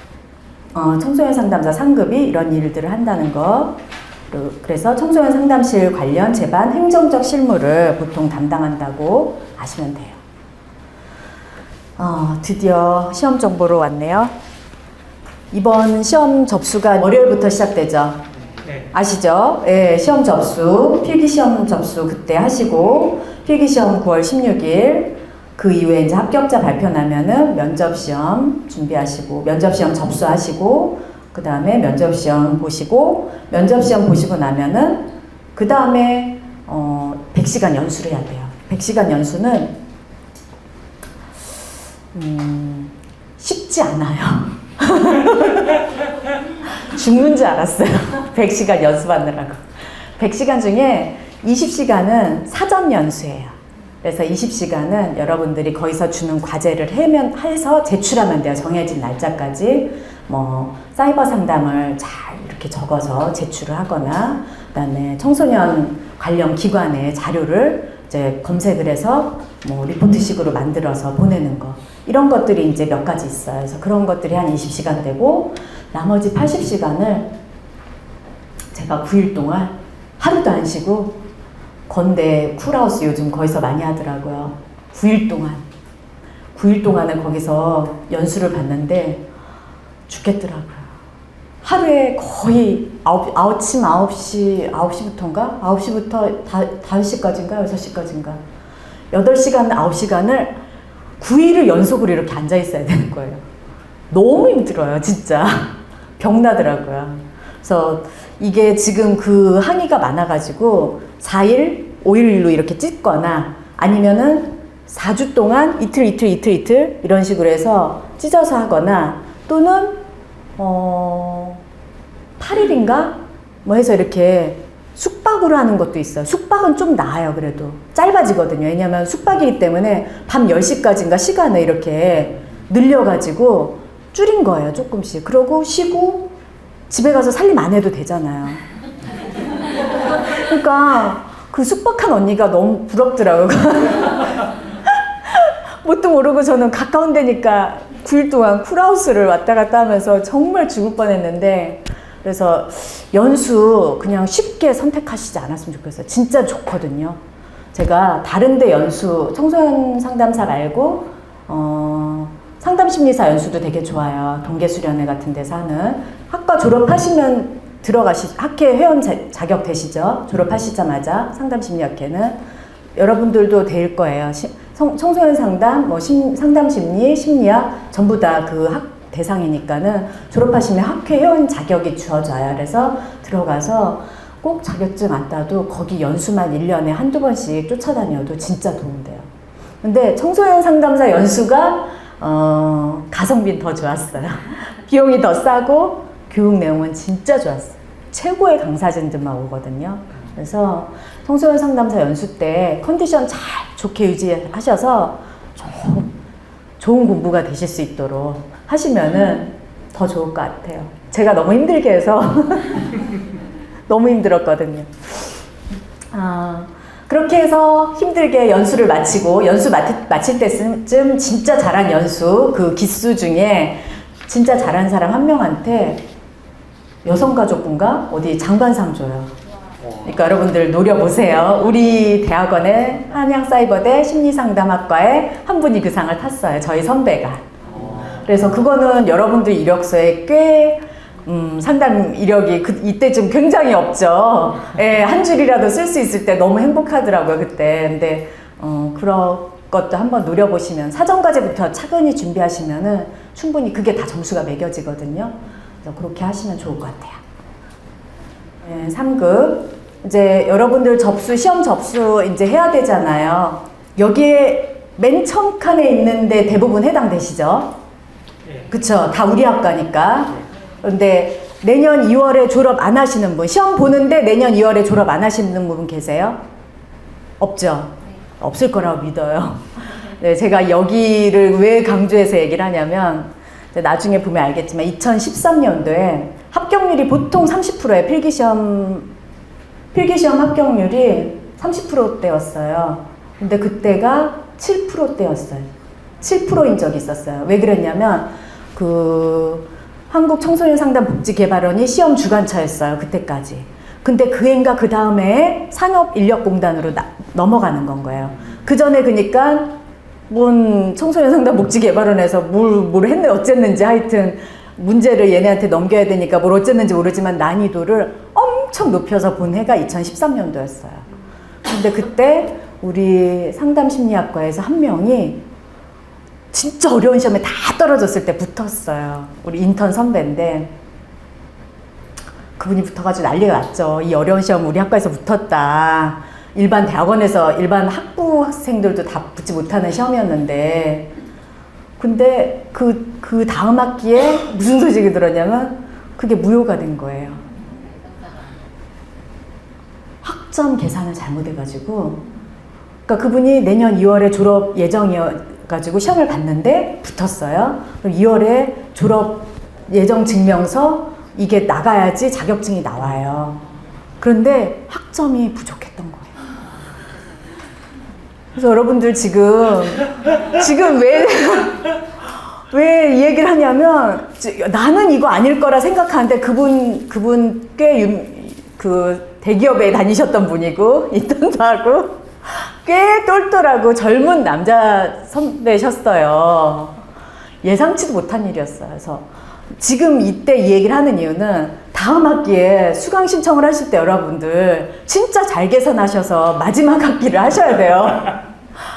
청소년 상담사 3급이 이런 일들을 한다는 거. 그래서 청소년 상담실 관련 제반 행정적 실무를 보통 담당한다고 아시면 돼요. 드디어 시험 정보로 왔네요. 이번 시험 접수가 월요일부터 시작되죠. 네. 아시죠? 예, 시험 접수, 필기시험 접수 그때 하시고, 필기시험 9월 16일, 그 이후에 이제 합격자 발표 나면은 면접시험 준비하시고, 면접시험 접수하시고, 그 다음에 면접시험 보시고, 면접시험 보시고 나면은, 그 다음에, 100시간 연수를 해야 돼요. 100시간 연수는, 쉽지 않아요. 죽는 줄 알았어요. 100시간 연습하느라고. 100시간 중에 20시간은 사전 연수예요. 그래서 20시간은 여러분들이 거기서 주는 과제를 해서 제출하면 돼요. 정해진 날짜까지. 뭐 사이버 상담을 잘 이렇게 적어서 제출을 하거나, 그다음에 청소년 관련 기관의 자료를 이제 검색을 해서 뭐 리포트식으로 만들어서 보내는 거, 이런 것들이 이제 몇 가지 있어요. 그래서 그런 것들이 한 20시간 되고, 나머지 80시간을 제가 9일 동안 하루도 안 쉬고, 건대 쿨하우스 요즘 거기서 많이 하더라고요. 9일 동안은 거기서 연수를 받는데 죽겠더라고요. 하루에 거의 아침 9시부터인가? 9시부터 5시까지인가? 6시까지인가? 8시간, 9시간을 9일을 연속으로 이렇게 앉아 있어야 되는 거예요. 너무 힘들어요, 진짜. 병나더라고요. 그래서 이게 지금 그 항의가 많아가지고 4일, 5일로 이렇게 찢거나, 아니면은 4주 동안 이틀 이런 식으로 해서 찢어서 하거나, 또는 8일인가? 뭐 해서 이렇게 숙박으로 하는 것도 있어요. 숙박은 좀 나아요, 그래도. 짧아지거든요. 왜냐면 숙박이기 때문에 밤 10시까지인가 시간을 이렇게 늘려가지고 줄인 거예요, 조금씩. 그러고 쉬고 집에 가서 살림 안 해도 되잖아요. 그러니까 그 숙박한 언니가 너무 부럽더라고요. 뭣도 모르고 저는 가까운 데니까 9일 동안 쿨하우스를 왔다 갔다 하면서 정말 죽을 뻔했는데, 그래서 연수 그냥 쉽게 선택하시지 않았으면 좋겠어요. 진짜 좋거든요. 제가 다른데 연수, 청소년 상담사 말고 상담심리사 연수도 되게 좋아요. 동계수련회 같은 데서 하는. 학과 졸업하시면 학회 회원 자격 되시죠? 졸업하시자마자 상담심리학회는 여러분들도 될 거예요. 청소년 상담, 상담심리, 심리학 전부 다 그 대상이니까는 졸업하시면 학회 회원 자격이 주어져요. 그래서 들어가서 꼭 자격증 안 따도 거기 연수만 1년에 한두 번씩 쫓아다녀도 진짜 도움돼요. 근데 청소년 상담사 연수가 가성비는 더 좋았어요. 비용이 더 싸고 교육 내용은 진짜 좋았어요. 최고의 강사진들만 오거든요. 그래서 청소년 상담사 연수 때 컨디션 잘 좋게 유지하셔서 좋은 공부가 되실 수 있도록 하시면은 더 좋을 것 같아요. 제가 너무 힘들게 해서 너무 힘들었거든요. 그렇게 해서 힘들게 연수를 마치고, 연수 마칠 때쯤 진짜 잘한 연수, 그 기수 중에 진짜 잘한 사람 한 명한테 여성가족부인가? 어디 장관상 줘요. 그러니까 여러분들 노려보세요. 우리 대학원의 한양사이버대 심리상담학과에 한 분이 그 상을 탔어요. 저희 선배가. 그래서 그거는 여러분들 이력서에 꽤 상담 이력이 이때쯤 굉장히 없죠. 예, 한 줄이라도 쓸 수 있을 때 너무 행복하더라고요, 그때. 근데 그런 것도 한번 노려보시면, 사전과제부터 차근히 준비하시면은 충분히 그게 다 점수가 매겨지거든요. 그래서 그렇게 하시면 좋을 것 같아요. 예, 3급. 이제 여러분들 시험 접수 이제 해야 되잖아요. 여기에 맨 처음 칸에 있는데 대부분 해당되시죠? 그쵸? 다 우리 학과니까. 그런데 내년 2월에 졸업 안 하시는 분, 시험 보는데 내년 2월에 졸업 안 하시는 분 계세요? 없죠? 없을 거라고 믿어요. 네, 제가 여기를 왜 강조해서 얘기를 하냐면, 나중에 보면 알겠지만 2013년도에 합격률이 보통 30%예요. 필기시험 합격률이 30%대였어요. 근데 그때가 7%대였어요. 7%인 적이 있었어요. 왜 그랬냐면 한국청소년상담복지개발원이 시험 주관처였어요. 그때까지. 근데 그 해인가 그 다음에 산업인력공단으로 넘어가는 건 거예요. 그 전에 그러니까 청소년상담복지개발원에서 뭘 했는지 어쨌는지 하여튼 문제를 얘네한테 넘겨야 되니까 뭘 어쨌는지 모르지만 난이도를 엄청 높여서 본 해가 2013년도였어요. 근데 그때 우리 상담심리학과에서 한 명이 진짜 어려운 시험에 다 떨어졌을 때 붙었어요. 우리 인턴 선배인데 그분이 붙어가지고 난리가 났죠. 이 어려운 시험 우리 학과에서 붙었다. 일반 대학원에서 일반 학부 학생들도 다 붙지 못하는 시험이었는데, 근데 그 다음 학기에 무슨 소식이 들었냐면 그게 무효가 된 거예요. 학점 계산을 잘못해가지고. 그러니까 그분이 내년 2월에 졸업 예정이어가지고 시험을 봤는데 붙었어요. 그럼 2월에 졸업 예정 증명서 이게 나가야지 자격증이 나와요. 그런데 학점이 부족했던 거예요. 그래서 여러분들 지금 왜 이 얘기를 하냐면, 나는 이거 아닐 거라 생각하는데 그분 꽤 대기업에 다니셨던 분이고, 인턴도 하고, 꽤 똘똘하고 젊은 남자 선배셨어요. 예상치도 못한 일이었어요. 그래서 지금 이때 이 얘기를 하는 이유는 다음 학기에 수강 신청을 하실 때 여러분들 진짜 잘 계산하셔서 마지막 학기를 하셔야 돼요.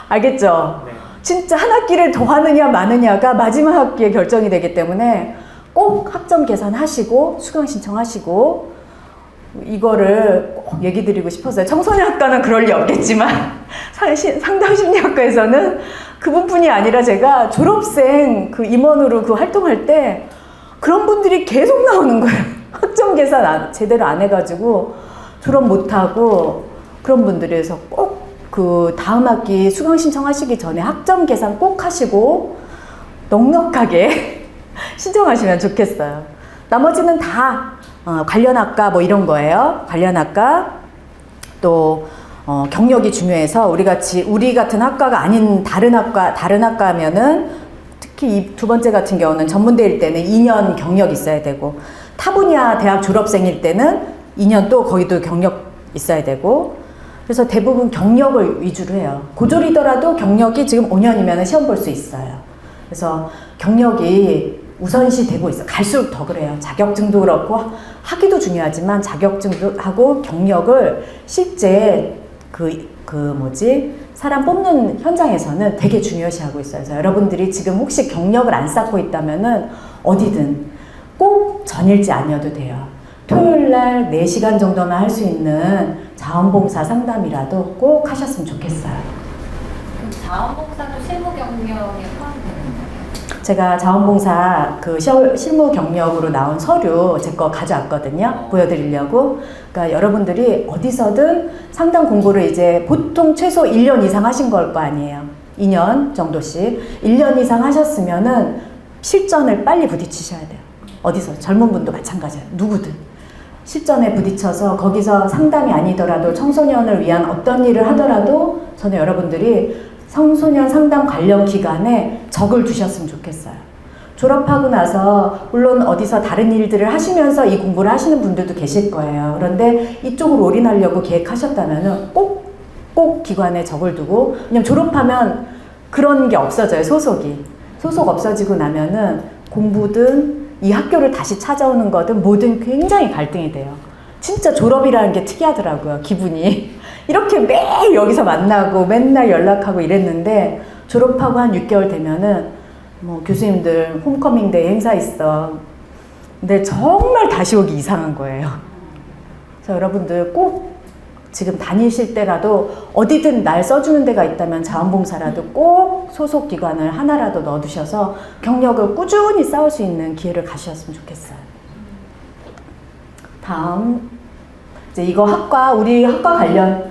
알겠죠? 네. 진짜 한 학기를 더 하느냐 마느냐가 마지막 학기에 결정이 되기 때문에 꼭 학점 계산하시고 수강 신청하시고, 이거를 꼭 얘기 드리고 싶었어요. 청소년학과는 그럴 리 없겠지만 상담심리학과에서는 그분뿐이 아니라 제가 졸업생 임원으로 활동할 때 그런 분들이 계속 나오는 거예요. 학점 계산 제대로 안 해가지고 졸업 못하고 그런 분들이. 해서 꼭 다음 학기 수강 신청하시기 전에 학점 계산 꼭 하시고 넉넉하게 신청하시면 좋겠어요. 나머지는 다 관련 학과 이런 거예요. 관련 학과, 또 경력이 중요해서 우리 같은 학과가 아닌 다른 학과면은 특히 이 두 번째 같은 경우는 전문대일 때는 2년 경력 있어야 되고 타 분야 대학 졸업생일 때는 2년 또 거기도 경력 있어야 되고 그래서 대부분 경력을 위주로 해요. 고졸이더라도 경력이 지금 5년이면 시험 볼 수 있어요. 그래서 경력이 우선시 되고 있어. 갈수록 더 그래요. 자격증도 그렇고 학위도 중요하지만 자격증도 하고 경력을 실제 사람 뽑는 현장에서는 되게 중요시하고 있어요. 그래서 여러분들이 지금 혹시 경력을 안 쌓고 있다면은 어디든 꼭 전일지 아니어도 돼요. 토요일 날 4시간 정도만 할 수 있는 자원봉사 상담이라도 꼭 하셨으면 좋겠어요. 그럼 자원봉사도 실무 경력에 포함되는 거예요? 제가 자원봉사 실무 경력으로 나온 서류 제 거 가져왔거든요. 보여드리려고. 그러니까 여러분들이 어디서든 상담 공부를 이제 보통 최소 1년 이상 하신 걸 거 아니에요. 2년 정도씩. 1년 이상 하셨으면은 실전을 빨리 부딪히셔야 돼요. 어디서 젊은 분도 마찬가지예요. 누구든 실전에 부딪혀서 거기서 상담이 아니더라도 청소년을 위한 어떤 일을 하더라도 저는 여러분들이 청소년 상담 관련 기관에 적을 두셨으면 좋겠어요. 졸업하고 나서 물론 어디서 다른 일들을 하시면서 이 공부를 하시는 분들도 계실 거예요. 그런데 이쪽으로 올인하려고 계획하셨다면 꼭 기관에 적을 두고, 왜냐면 졸업하면 그런 게 없어져요. 소속 없어지고 나면은 공부든 이 학교를 다시 찾아오는 거든 뭐든 굉장히 갈등이 돼요. 진짜 졸업이라는 게 특이하더라고요. 기분이. 이렇게 매일 여기서 만나고 맨날 연락하고 이랬는데 졸업하고 한 6개월 되면은 뭐 교수님들 홈커밍데이 행사 있어. 근데 정말 다시 오기 이상한 거예요. 그래서 여러분들 꼭 지금 다니실 때라도 어디든 날 써주는 데가 있다면 자원봉사라도 꼭 소속 기관을 하나라도 넣어두셔서 경력을 꾸준히 쌓을 수 있는 기회를 가지셨으면 좋겠어요. 다음 이제 이거 우리 학과 관련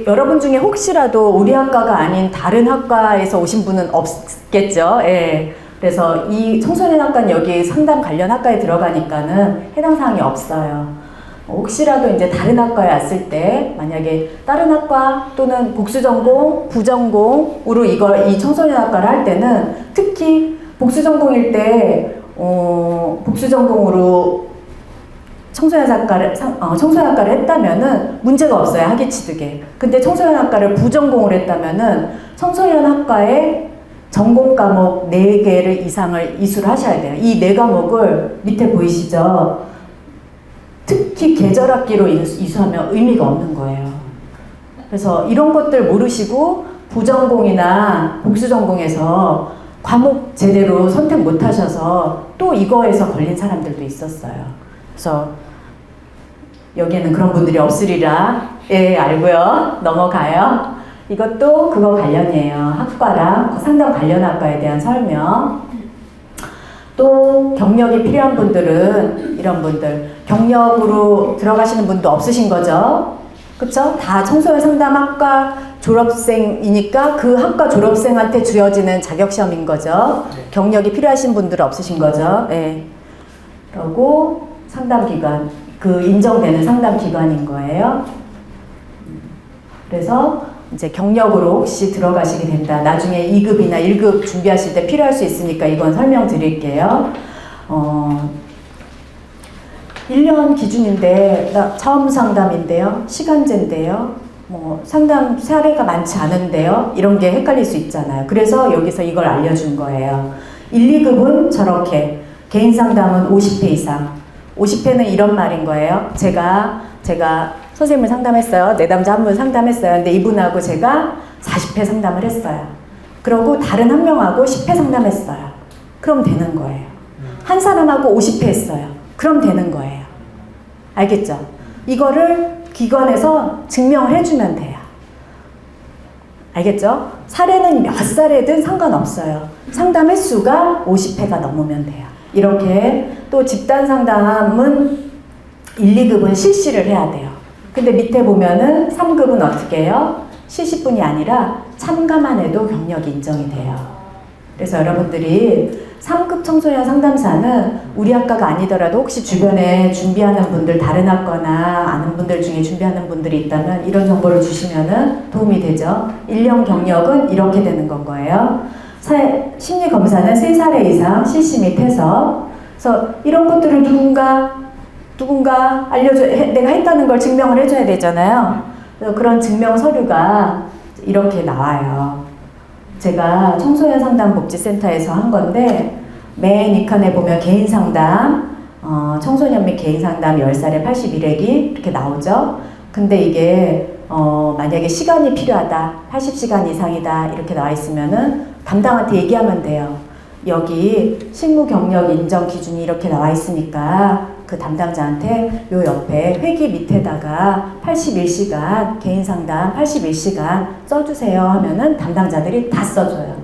여러분 중에 혹시라도 우리 학과가 아닌 다른 학과에서 오신 분은 없겠죠. 예. 그래서 이 청소년 학과는 여기 상담 관련 학과에 들어가니까는 해당 사항이 없어요. 혹시라도 이제 다른 학과에 왔을 때 만약에 다른 학과 또는 복수전공, 부전공으로 이 청소년 학과를 할 때는 특히 복수전공일 때 복수전공으로 청소년학과를 했다면은 문제가 없어요. 학위 취득에. 근데 청소년학과를 부전공을 했다면은 청소년학과에 전공 과목 4개를 이상을 이수를 하셔야 돼요. 이 4과목을 밑에 보이시죠? 특히 계절학기로 이수하면 의미가 없는 거예요. 그래서 이런 것들 모르시고 부전공이나 복수전공에서 과목 제대로 선택 못 하셔서 또 이거에서 걸린 사람들도 있었어요. 그래서 여기에는 그런 분들이 없으리라. 예, 알고요. 넘어가요. 이것도 그거 관련이에요. 학과랑 상담 관련 학과에 대한 설명. 또 경력이 필요한 분들은 이런 분들, 경력으로 들어가시는 분도 없으신 거죠. 그쵸? 다 청소년 상담학과 졸업생이니까 그 학과 졸업생한테 주어지는 자격시험인 거죠. 경력이 필요하신 분들은 없으신 거죠. 예. 그리고 상담기관, 인정되는 상담기관인 거예요. 그래서 이제 경력으로 혹시 들어가시게 된다. 나중에 2급이나 1급 준비하실 때 필요할 수 있으니까 이건 설명드릴게요. 1년 기준인데, 처음 상담인데요. 시간제인데요. 상담 사례가 많지 않은데요. 이런 게 헷갈릴 수 있잖아요. 그래서 여기서 이걸 알려준 거예요. 1, 2급은 저렇게, 개인 상담은 50회 이상. 50회는 이런 말인 거예요. 제가 선생님을 상담했어요. 내담자 한 분 상담했어요. 근데 이분하고 제가 40회 상담을 했어요. 그러고 다른 한 명하고 10회 상담했어요. 그럼 되는 거예요. 한 사람하고 50회 했어요. 그럼 되는 거예요. 알겠죠? 이거를 기관에서 증명을 해주면 돼요. 알겠죠? 사례는 몇 사례든 상관없어요. 상담 횟수가 50회가 넘으면 돼요. 이렇게 또 집단 상담은 1, 2급은 실시를 해야 돼요. 근데 밑에 보면은 3급은 어떻게 해요? 실시뿐이 아니라 참가만 해도 경력이 인정이 돼요. 그래서 여러분들이 3급 청소년 상담사는 우리 학과가 아니더라도 혹시 주변에 준비하는 분들, 다른 학과나 아는 분들 중에 준비하는 분들이 있다면 이런 정보를 주시면은 도움이 되죠. 1년 경력은 이렇게 되는 건 거예요. 심리검사는 3사례 이상 CC 및 해서, 그래서 이런 것들을 누군가 내가 했다는 걸 증명을 해줘야 되잖아요. 그래서 그런 증명 서류가 이렇게 나와요. 제가 청소년 상담 복지센터에서 한 건데, 맨 이 칸에 보면 개인 상담, 청소년 및 개인 상담 10살에 81액이 이렇게 나오죠. 근데 이게 만약에 시간이 필요하다, 80시간 이상이다 이렇게 나와 있으면은 담당한테 얘기하면 돼요. 여기 실무 경력 인정 기준이 이렇게 나와 있으니까 그 담당자한테 요 옆에 회기 밑에다가 81시간 개인 상담 81시간 써주세요 하면은 담당자들이 다 써줘요.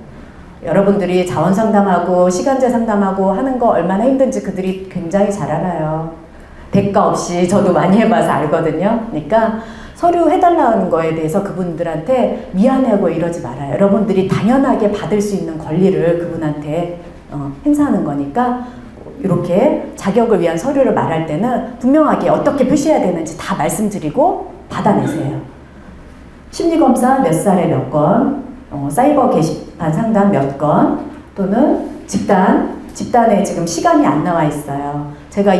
여러분들이 자원 상담하고 시간제 상담하고 하는 거 얼마나 힘든지 그들이 굉장히 잘 알아요. 대가 없이 저도 많이 해봐서 알거든요. 그러니까 서류 해달라는 거에 대해서 그분들한테 미안해하고 이러지 말아요. 여러분들이 당연하게 받을 수 있는 권리를 그분한테 행사하는 거니까 이렇게 자격을 위한 서류를 말할 때는 분명하게 어떻게 표시해야 되는지 다 말씀드리고 받아내세요. 심리검사 몇 살에 몇 건, 사이버 게시판 상담 몇 건, 또는 집단에 지금 시간이 안 나와 있어요. 제가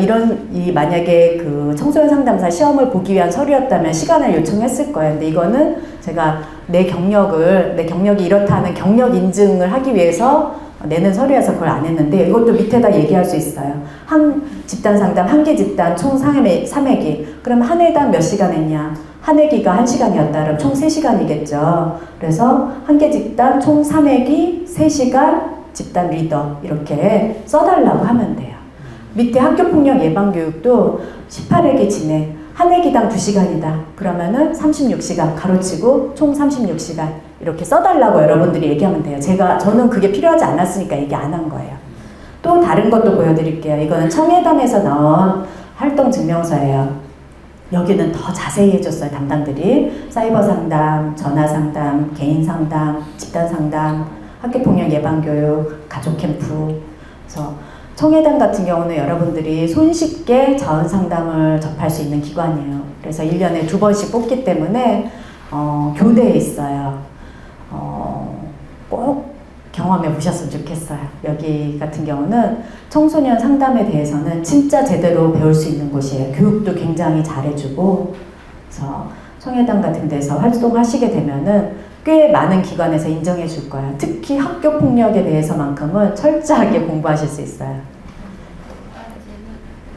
만약에 그 청소년 상담사 시험을 보기 위한 서류였다면 시간을 요청했을 거예요. 근데 이거는 제가 내 경력이 이렇다는 경력 인증을 하기 위해서 내는 서류여서 그걸 안 했는데, 이것도 밑에다 얘기할 수 있어요. 한 집단 상담, 한 개 집단 총 3회기. 그럼 한 회당 몇 시간 했냐? 한 회기가 1시간이었다. 그럼 총 3시간이겠죠. 그래서 한 개 집단 총 3회기, 3시간 집단 리더 이렇게 써달라고 하면 돼요. 밑에 학교폭력 예방교육도 18회기 진행, 한 회기당 2시간이다. 그러면은 36시간 가로치고 총 36시간 이렇게 써달라고 여러분들이 얘기하면 돼요. 저는 그게 필요하지 않았으니까 얘기 안 한 거예요. 또 다른 것도 보여드릴게요. 이거는 청해담에서 나온 활동 증명서예요. 여기는 더 자세히 해줬어요, 담당들이. 사이버 상담, 전화 상담, 개인 상담, 집단 상담, 학교폭력 예방교육, 가족 캠프. 그래서 청해담 같은 경우는 여러분들이 손쉽게 자원 상담을 접할 수 있는 기관이에요. 그래서 1년에 2번씩 뽑기 때문에 교대에 있어요. 꼭 경험해 보셨으면 좋겠어요. 여기 같은 경우는 청소년 상담에 대해서는 진짜 제대로 배울 수 있는 곳이에요. 교육도 굉장히 잘해주고, 그래서 청해담 같은 데서 활동하시게 되면은 꽤 많은 기관에서 인정해 줄 거예요. 특히 학교 폭력에 대해서만큼은 철저하게 공부하실 수 있어요.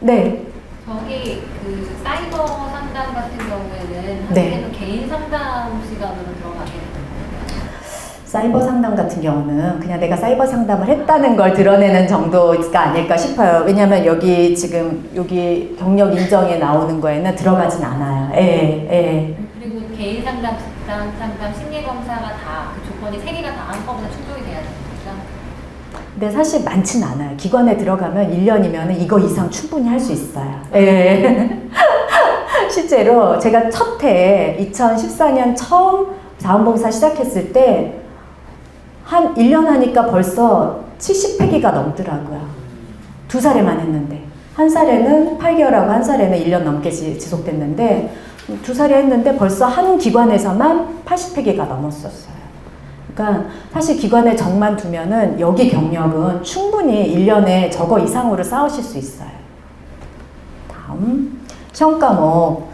네. 저기 그 사이버 상담 같은 경우에는 네. 한국에는 개인 상담 시간으로 들어가게 되는 거예요? 사이버 상담 같은 경우는 그냥 내가 사이버 상담을 했다는 걸 드러내는 정도가 아닐까 싶어요. 왜냐하면 여기 경력 인정에 나오는 거에는 들어가진 않아요. 그리고 개인 상담, 집단 상담, 심리 검사가 다 그 조건이 3개가 다 한꺼번에 충족이 돼야 되는 거죠? 근데 사실 많진 않아요. 기관에 들어가면 1년이면 이거 이상 충분히 할 수 있어요. 실제로 제가 첫 해에 2014년 처음 자원봉사 시작했을 때 한 1년 하니까 벌써 70회기가 넘더라고요. 2사례만 했는데. 한 사례는 8개월하고 한 사례는 1년 넘게 지속됐는데 2사례 했는데 벌써 한 기관에서만 80회기가 넘었었어요. 그러니까 사실 기관에 정만 두면은 여기 경력은 충분히 1년에 저거 이상으로 쌓으실 수 있어요. 다음 시험 과목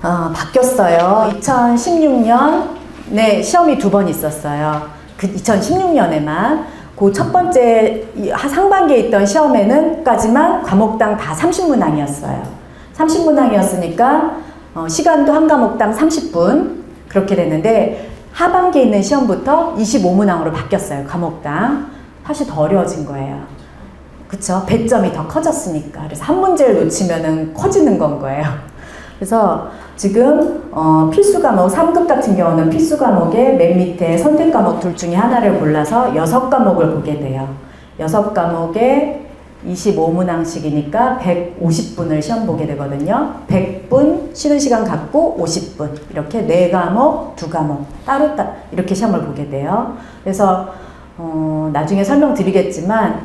바뀌었어요. 2016년에 시험이 2번 있었어요. 그 2016년에만 그 첫 번째 상반기에 있던 시험에는까지만 과목당 다 30문항이었어요. 30문항이었으니까 시간도 한 과목당 30분 그렇게 됐는데 하반기에 있는 시험부터 25문항으로 바뀌었어요. 과목당. 사실 더 어려워진 거예요. 그쵸? 배점이 더 커졌으니까. 그래서 한 문제를 놓치면은 커지는 건 거예요. 그래서 지금 필수 과목 3급 같은 경우는 필수 과목의 맨 밑에 선택 과목 둘 중에 하나를 골라서 6과목을 보게 돼요. 6과목에 25문항씩이니까 150분을 시험 보게 되거든요. 100분 쉬는 시간 갖고 50분 이렇게 4과목, 2과목 따로 이렇게 시험을 보게 돼요. 그래서 나중에 설명드리겠지만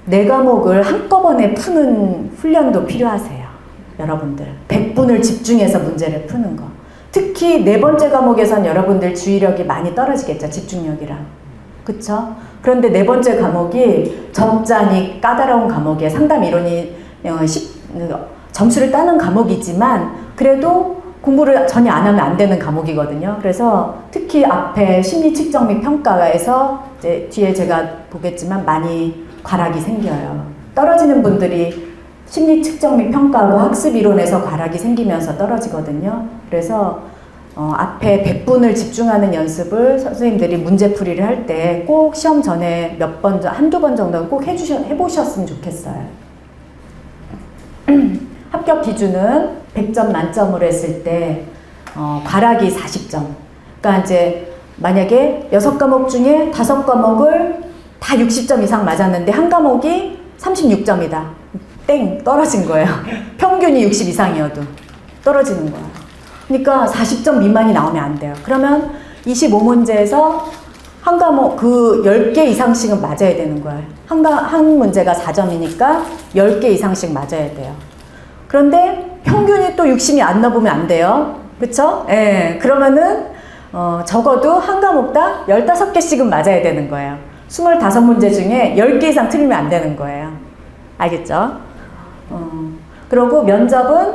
네 과목을 한꺼번에 푸는 훈련도 필요하세요. 여러분들 100분을 집중해서 문제를 푸는 거. 특히 네 번째 과목에선 여러분들 주의력이 많이 떨어지겠죠. 집중력이랑. 그쵸? 그런데 네 번째 과목이 적잖이 까다로운 과목이에요. 상담 이론이 점수를 따는 과목이지만 그래도 공부를 전혀 안 하면 안 되는 과목이거든요. 그래서 특히 앞에 심리 측정 및 평가에서 이제 뒤에 제가 보겠지만 많이 과락이 생겨요. 떨어지는 분들이 심리 측정 및 평가하고 학습 이론에서 과락이 생기면서 떨어지거든요. 그래서 앞에 100분을 집중하는 연습을 선생님들이 문제풀이를 할 때 꼭 시험 전에 몇 번, 한두 번 정도는 꼭 해보셨으면 좋겠어요. 합격 기준은 100점 만점으로 했을 때 과락이 40점. 그러니까 이제 만약에 6과목 중에 5과목을 다 60점 이상 맞았는데 한 과목이 36점이다. 땡! 떨어진 거예요. 평균이 60 이상이어도 떨어지는 거예요. 그러니까 40점 미만이 나오면 안 돼요. 그러면 25문제에서 한 과목 그 10개 이상씩은 맞아야 되는 거예요. 한 문제가 4점이니까 10개 이상씩 맞아야 돼요. 그런데 평균이 또 60이 안 나오면 안 돼요. 그쵸? 예. 그러면은 적어도 한 과목당 15개씩은 맞아야 되는 거예요. 25문제 중에 10개 이상 틀리면 안 되는 거예요. 알겠죠? 그리고 면접은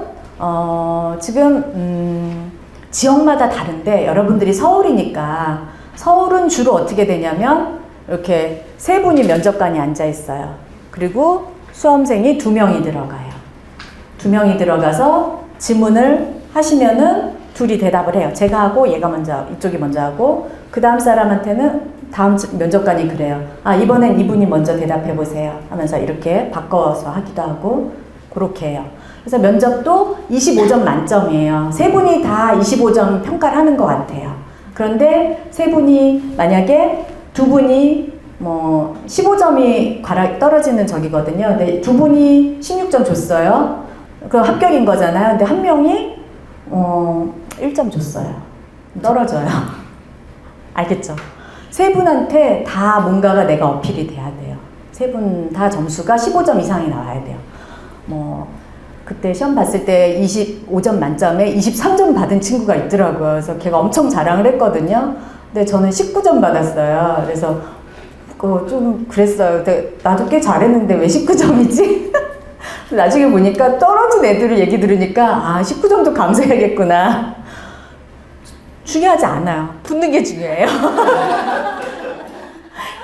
지금 지역마다 다른데 여러분들이 서울이니까 서울은 주로 어떻게 되냐면 이렇게 세 분이 면접관이 앉아 있어요. 그리고 수험생이 2명이 들어가요. 2명이 들어가서 질문을 하시면은 둘이 대답을 해요. 제가 하고 얘가 먼저, 이쪽이 먼저 하고 그 다음 사람한테는 다음 면접관이 그래요. 아, 이번엔 이분이 먼저 대답해 보세요 하면서 이렇게 바꿔서 하기도 하고 그렇게 해요. 그래서 면접도 25점 만점이에요. 세 분이 다 25점 평가를 하는 것 같아요. 그런데 세 분이 만약에 두 분이 뭐 15점이 떨어지는 적이거든요. 근데 두 분이 16점 줬어요. 그럼 합격인 거잖아요. 근데 한 명이 1점 줬어요. 떨어져요. 알겠죠? 세 분한테 다 뭔가가 내가 어필이 돼야 돼요. 세 분 다 점수가 15점 이상이 나와야 돼요. 뭐 그때 시험 봤을 때 25점 만점에 23점 받은 친구가 있더라고요. 그래서 걔가 엄청 자랑을 했거든요. 근데 저는 19점 받았어요. 그래서 좀 그랬어요. 근데 나도 꽤 잘했는데 왜 19점이지? 나중에 보니까 떨어진 애들을 얘기 들으니까 19점도 감수해야겠구나. 중요하지 않아요. 붙는 게 중요해요.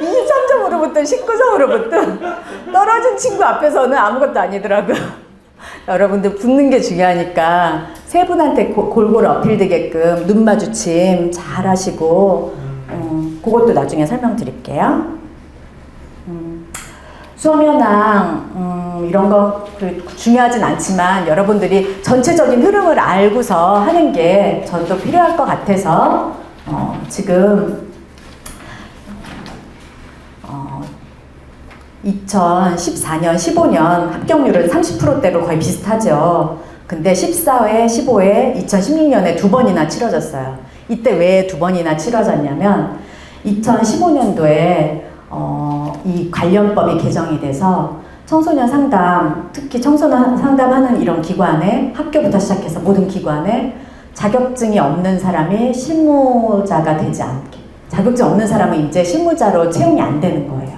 23점으로부터 19점으로부터 떨어진 친구 앞에서는 아무것도 아니더라고요. 여러분들 붙는 게 중요하니까 세 분한테 골고루 어필되게끔 눈 마주침 잘 하시고 그것도 나중에 설명드릴게요. 수험 현황 이런 거 중요하진 않지만 여러분들이 전체적인 흐름을 알고서 하는 게 저도 필요할 것 같아서 지금 2014년, 15년 합격률은 30%대로 거의 비슷하죠. 근데 14회, 15회, 2016년에 2번이나 치러졌어요. 이때 왜 2번이나 치러졌냐면 2015년도에 이 관련법이 개정이 돼서 청소년 상담, 특히 청소년 상담하는 이런 기관에 학교부터 시작해서 모든 기관에 자격증이 없는 사람이 실무자가 되지 않게, 자격증 없는 사람은 이제 실무자로 채용이 안 되는 거예요.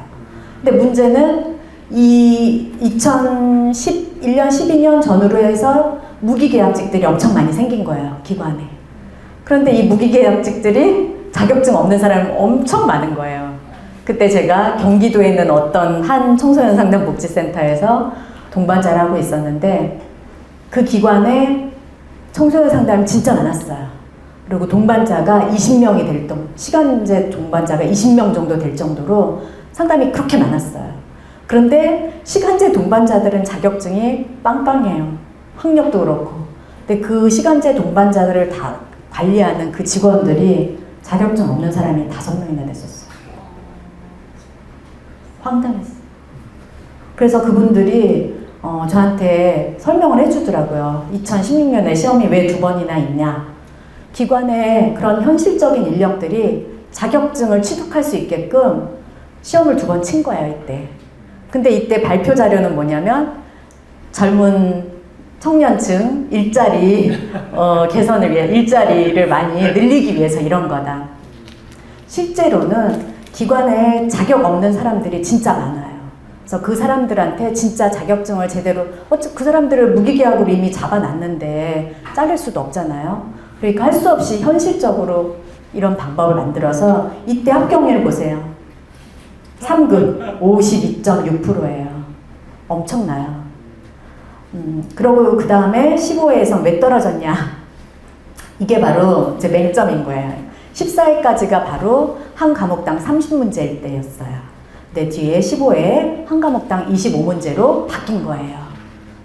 근데 문제는 이 2011년, 12년 전후로 해서 무기계약직들이 엄청 많이 생긴 거예요, 기관에. 그런데 이 무기계약직들이 자격증 없는 사람이 엄청 많은 거예요. 그때 제가 경기도에 있는 어떤 한 청소년 상담 복지센터에서 동반자를 하고 있었는데 그 기관에 청소년 상담이 진짜 많았어요. 그리고 동반자가 20명이 될 정도, 시간제 동반자가 20명 정도 될 정도로 상담이 그렇게 많았어요. 그런데 시간제 동반자들은 자격증이 빵빵해요. 학력도 그렇고. 근데 그 시간제 동반자들을 다 관리하는 그 직원들이 자격증 없는 사람이 5명이나 됐었어요. 황당했어요. 그래서 그분들이 저한테 설명을 해주더라고요. 2016년에 시험이 왜 2번이나 있냐. 기관의 그런 현실적인 인력들이 자격증을 취득할 수 있게끔 시험을 2번 친 거예요, 이때. 근데 이때 발표 자료는 뭐냐면 젊은 청년층 일자리 개선을 위해 일자리를 많이 늘리기 위해서 이런 거다. 실제로는 기관에 자격 없는 사람들이 진짜 많아요. 그래서 그 사람들한테 진짜 자격증을 제대로 그 사람들을 무기계약으로 이미 잡아놨는데 자를 수도 없잖아요. 그러니까 할 수 없이 현실적으로 이런 방법을 만들어서 이때 합격률 보세요. 3급 52.6%예요. 엄청나요. 그러고 그 다음에 15회에서 왜 떨어졌냐? 이게 바로 이제 맹점인 거예요. 14회까지가 바로 한 과목당 30문제일 때였어요. 근데 뒤에 15회에 한 과목당 25문제로 바뀐 거예요.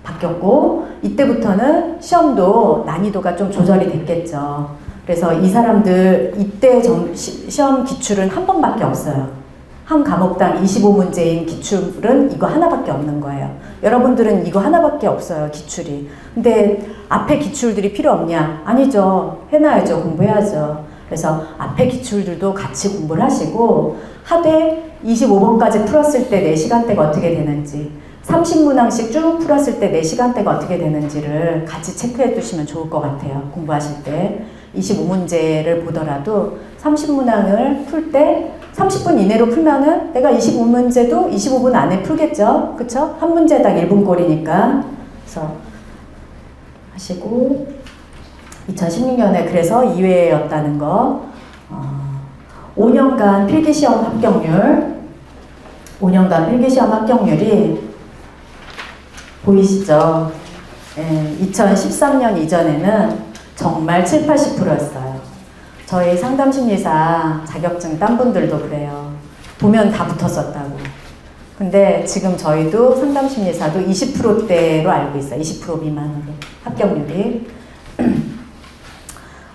바뀌었고 이때부터는 시험도 난이도가 좀 조절이 됐겠죠. 그래서 이 사람들 이때 시험 기출은 한 번밖에 없어요. 한 과목당 25문제인 기출은 이거 하나밖에 없는 거예요. 여러분들은 이거 하나밖에 없어요, 기출이. 근데 앞에 기출들이 필요 없냐? 아니죠. 해놔야죠. 공부해야죠. 그래서 앞에 기출들도 같이 공부를 하시고 하되 25번까지 풀었을 때 4시간대가 어떻게 되는지 30문항씩 쭉 풀었을 때 4시간대가 어떻게 되는지를 같이 체크해 두시면 좋을 것 같아요. 공부하실 때 25문제를 보더라도 30문항을 풀 때 30분 이내로 풀면은 내가 25문제도 25분 안에 풀겠죠. 그쵸? 한 문제당 1분 꼴이니까. 그래서 하시고 2016년에 그래서 2회였다는 거 5년간 필기시험 합격률 5년간 필기시험 합격률이 보이시죠? 2013년 이전에는 정말 7, 80%였어요. 저희 상담심리사 자격증 딴 분들도 그래요. 보면 다 붙었었다고. 근데 지금 저희도 상담심리사도 20%대로 알고 있어요. 20% 미만으로 합격률이.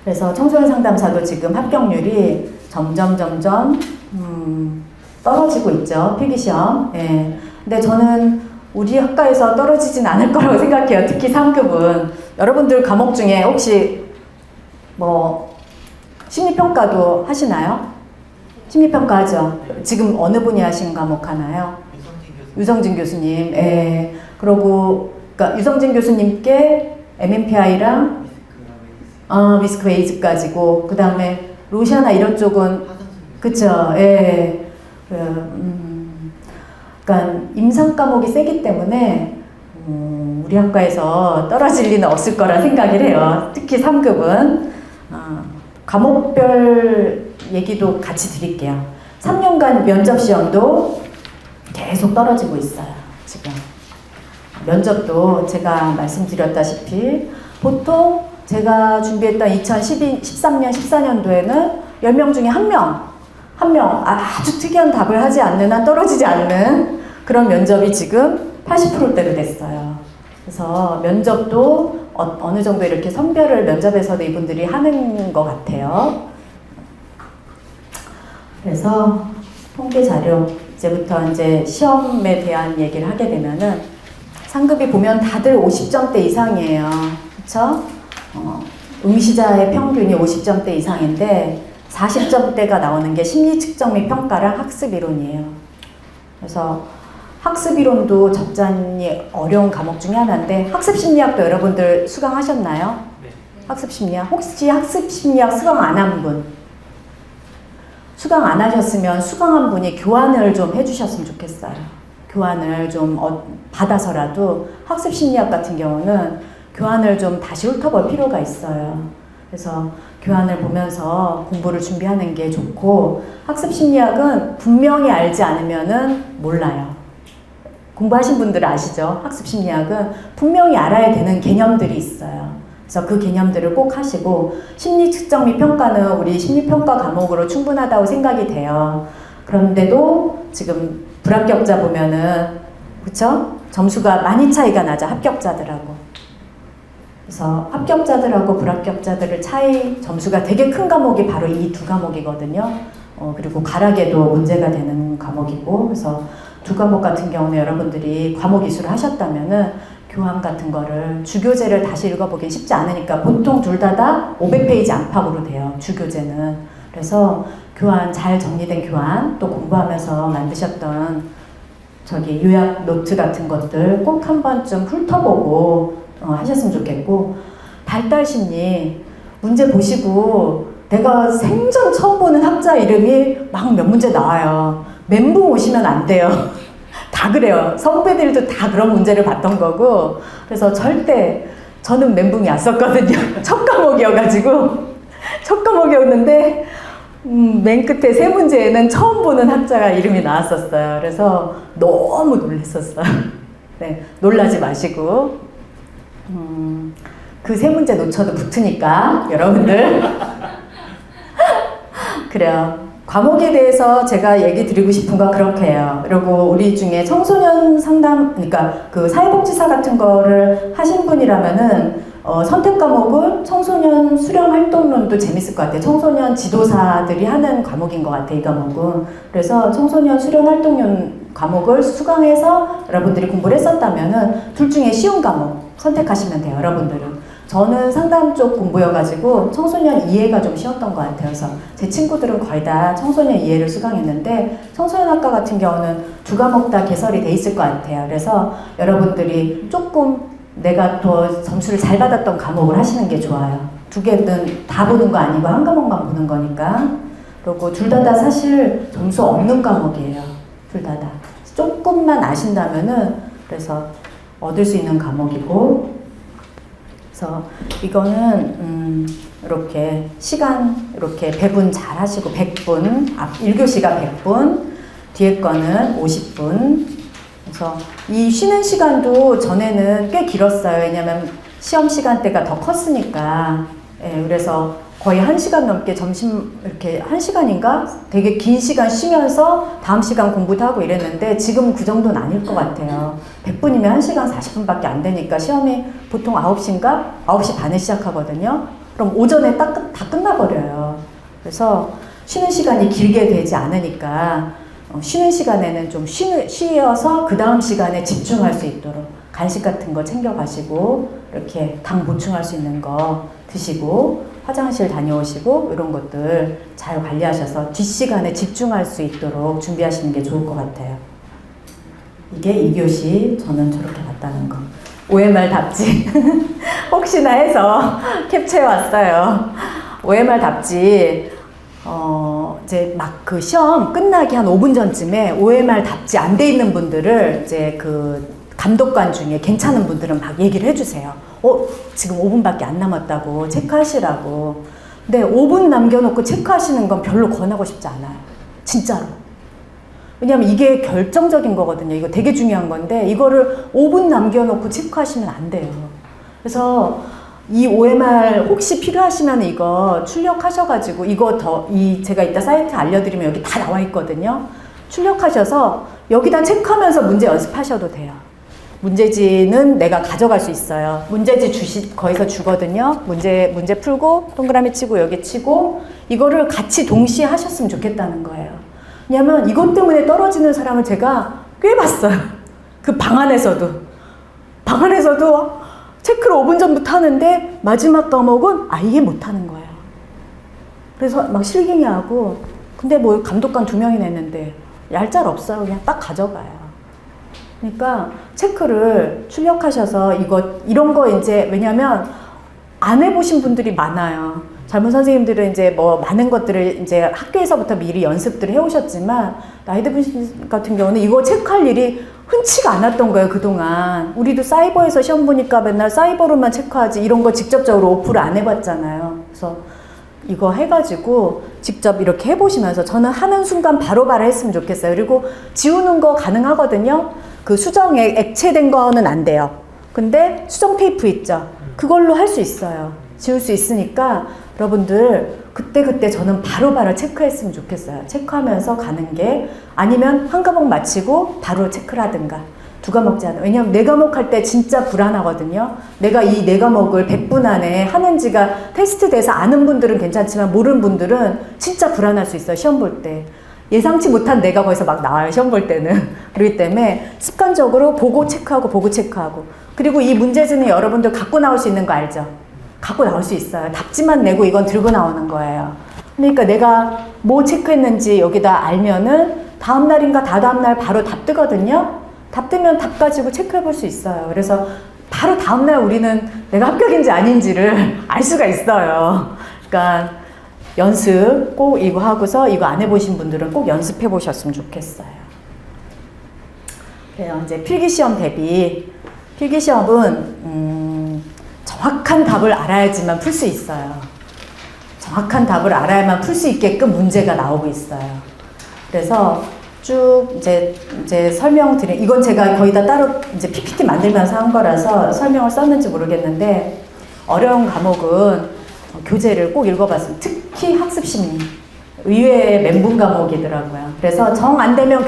그래서 청소년 상담사도 지금 합격률이 점점 떨어지고 있죠. 필기시험. 예. 근데 저는 우리 학과에서 떨어지진 않을 거라고 생각해요. 특히 3급은. 여러분들 과목 중에 혹시 뭐 심리평가도 하시나요? 심리평가 하죠. 지금 어느 분이 하신 과목 하나요? 유성진 교수님. 예. 그러고 그러니까 유성진 교수님께 MMPI랑 리스크 웨이즈까지고 그 다음에 로시아나 이런 쪽은 그쵸. 예. 그러니까 임상 과목이 세기 때문에 우리 학과에서 떨어질 리는 없을 거라 생각을 해요. 특히 3급은 과목별 얘기도 같이 드릴게요. 3년간 면접 시험도 계속 떨어지고 있어요. 지금 면접도 제가 말씀드렸다시피 보통 제가 준비했던 2013년, 14년도에는 10명 중에 한 명 아주 특이한 답을 하지 않는 한 떨어지지 않는 그런 면접이 지금 80%대로 됐어요. 그래서 면접도 어느 정도 이렇게 선별을 면접에서도 이분들이 하는 것 같아요. 그래서 통계 자료 이제부터 이제 시험에 대한 얘기를 하게 되면은 상급이 보면 다들 50점대 이상이에요. 그쵸? 응시자의 평균이 50점대 이상인데 40점대가 나오는 게 심리 측정 및 평가랑 학습 이론이에요. 그래서 학습 이론도 적잖이 어려운 과목 중에 하나인데 학습 심리학도 여러분들 수강하셨나요? 네. 학습 심리학. 혹시 학습 심리학 수강 안 한 분? 수강 안 하셨으면 수강한 분이 교환을 좀 해주셨으면 좋겠어요. 교환을 좀 받아서라도 학습 심리학 같은 경우는 교환을 좀 다시 훑어볼 필요가 있어요. 그래서 교환을 보면서 공부를 준비하는 게 좋고 학습 심리학은 분명히 알지 않으면은 몰라요. 공부하신 분들 아시죠? 학습 심리학은 분명히 알아야 되는 개념들이 있어요. 그래서 그 개념들을 꼭 하시고 심리 측정 및 평가는 우리 심리평가 과목으로 충분하다고 생각이 돼요. 그런데도 지금 불합격자 보면은 그쵸? 점수가 많이 차이가 나죠. 합격자들하고. 그래서 합격자들하고 불합격자들을 차이 점수가 되게 큰 과목이 바로 이 두 과목이거든요. 그리고 가락에도 문제가 되는 과목이고 그래서 두 과목 같은 경우는 여러분들이 과목 이수를 하셨다면은 교환 같은 거를 주교재를 다시 읽어보긴 쉽지 않으니까 보통 둘 다 500페이지 안팎으로 돼요. 주교재는. 그래서 교환 잘 정리된 교환 또 공부하면서 만드셨던 저기 요약 노트 같은 것들 꼭 한 번쯤 훑어보고 하셨으면 좋겠고, 달달심리 문제 보시고 내가 생전 처음 보는 학자 이름이 막 몇 문제 나와요. 멘붕 오시면 안 돼요. 다 그래요. 선배들도 다 그런 문제를 봤던 거고, 그래서 절대 저는 멘붕이 왔었거든요. 첫 과목이었는데 맨 끝에 세 문제에는 처음 보는 학자가 이름이 나왔었어요. 그래서 너무 놀랐었어요. 네, 놀라지 마시고 그 세 문제 놓쳐도 붙으니까 여러분들 그래요. 과목에 대해서 제가 얘기 드리고 싶은 건 그렇게 해요. 그리고 우리 중에 청소년 상담, 그러니까 그 사회복지사 같은 거를 하신 분이라면은 선택 과목은 청소년 수련 활동론도 재밌을 것 같아요. 청소년 지도사들이 하는 과목인 것 같아요, 이 과목은. 그래서 청소년 수련 활동론 과목을 수강해서 여러분들이 공부를 했었다면은 둘 중에 쉬운 과목 선택하시면 돼요, 여러분들은. 저는 상담 쪽 공부여가지고 청소년 이해가 좀 쉬웠던 것 같아요. 그래서 제 친구들은 거의 다 청소년 이해를 수강했는데, 청소년학과 같은 경우는 두 과목 다 개설이 돼 있을 것 같아요. 그래서 여러분들이 조금 내가 더 점수를 잘 받았던 과목을 하시는 게 좋아요. 두 개는 다 보는 거 아니고 한 과목만 보는 거니까. 그리고 둘 다 사실 점수 없는 과목이에요. 둘 다. 조금만 아신다면은 그래서 얻을 수 있는 과목이고, 그래서 이거는 이렇게 시간 이렇게 배분 잘 하시고 100분, 1교시가 100분, 뒤에 거는 50분. 그래서 이 쉬는 시간도 전에는 꽤 길었어요. 왜냐면 시험 시간대가 더 컸으니까. 예, 그래서 거의 1시간 넘게 점심 이렇게 1시간인가? 되게 긴 시간 쉬면서 다음 시간 공부도 하고 이랬는데, 지금은 그 정도는 아닐 것 같아요. 100분이면 1시간 40분밖에 안 되니까 시험이 보통 9시인가? 9시 반에 시작하거든요. 그럼 오전에 다 끝나버려요. 그래서 쉬는 시간이 길게 되지 않으니까 쉬는 시간에는 좀 쉬어서 그 다음 시간에 집중할 수 있도록 간식 같은 거 챙겨가시고 이렇게 당 보충할 수 있는 거 드시고 화장실 다녀오시고 이런 것들 잘 관리하셔서 뒷시간에 집중할 수 있도록 준비하시는 게 좋을 것 같아요. 이게 2교시 저는 저렇게 봤다는 거. OMR 답지 혹시나 해서 캡처해 왔어요. OMR 답지 이제 막 그 시험 끝나기 한 5분 전쯤에 OMR 답지 안 돼 있는 분들을 이제 그 감독관 중에 괜찮은 분들은 막 얘기를 해주세요. 지금 5분밖에 안 남았다고 체크하시라고. 근데 5분 남겨놓고 체크하시는 건 별로 권하고 싶지 않아요. 진짜로. 왜냐면 이게 결정적인 거거든요. 이거 되게 중요한 건데 이거를 5분 남겨놓고 체크하시면 안 돼요. 그래서 이 OMR 혹시 필요하시면 이거 출력하셔가지고 제가 이따 사이트 알려드리면 여기 다 나와 있거든요. 출력하셔서 여기다 체크하면서 문제 연습하셔도 돼요. 문제지는 내가 가져갈 수 있어요. 문제지 거기서 주거든요. 문제 풀고 동그라미 치고 여기 치고 이거를 같이 동시에 하셨으면 좋겠다는 거예요. 왜냐면 이것 때문에 떨어지는 사람을 제가 꽤 봤어요. 그 방 안에서도 체크를 5분 전부터 하는데 마지막 과목은 아예 못하는 거예요. 그래서 막 실갱이하고, 근데 뭐 감독관 2명이나 했는데 얄짤 없어요. 그냥 딱 가져가요. 그러니까 체크를 출력하셔서 이런 거 이제, 왜냐면 안 해보신 분들이 많아요. 젊은 선생님들은 이제 뭐 많은 것들을 이제 학교에서부터 미리 연습들을 해오셨지만, 나이 든 분 같은 경우는 이거 체크할 일이 흔치가 않았던 거예요, 그동안. 우리도 사이버에서 시험 보니까 맨날 사이버로만 체크하지 이런 거 직접적으로 오프를 안 해봤잖아요. 그래서 이거 해가지고 직접 이렇게 해보시면서, 저는 하는 순간 바로바로 했으면 좋겠어요. 그리고 지우는 거 가능하거든요. 그 수정에 액체된 거는 안 돼요. 근데 수정 테이프 있죠. 그걸로 할 수 있어요. 지울 수 있으니까 여러분들 그때 저는 바로바로 체크했으면 좋겠어요. 체크하면서 가는 게, 아니면 한 과목 마치고 바로 체크를 하든가. 두 과목지 않아. 왜냐면 4과목 할 때 진짜 불안하거든요. 내가 이 4과목을 100분 안에 하는지가 테스트 돼서 아는 분들은 괜찮지만 모르는 분들은 진짜 불안할 수 있어요. 시험 볼 때. 예상치 못한 내가 거기서 막 나와요. 시험 볼 때는. 그렇기 때문에 습관적으로 보고 체크하고. 그리고 이 문제지는 여러분들 갖고 나올 수 있는 거 알죠? 갖고 나올 수 있어요. 답지만 내고 이건 들고 나오는 거예요. 그러니까 내가 뭐 체크했는지 여기다 알면은 다음 날인가 다다음 날 바로 답 뜨거든요. 답 뜨면 답 가지고 체크해 볼 수 있어요. 그래서 바로 다음 날 우리는 내가 합격인지 아닌지를 알 수가 있어요. 그러니까 연습 꼭 이거 하고서 이거 안 해보신 분들은 꼭 연습해 보셨으면 좋겠어요. 그래요. 이제 필기시험 대비. 필기시험은 정확한 답을 알아야지만 풀 수 있어요. 정확한 답을 알아야만 풀 수 있게끔 문제가 나오고 있어요. 그래서 쭉 이제 설명드린, 이건 제가 거의 다 따로 이제 PPT 만들면서 한 거라서 설명을 썼는지 모르겠는데, 어려운 과목은 교재를 꼭 읽어봤으면, 특히 학습심리, 의외의 멘붕 과목이더라고요. 그래서 정 안 되면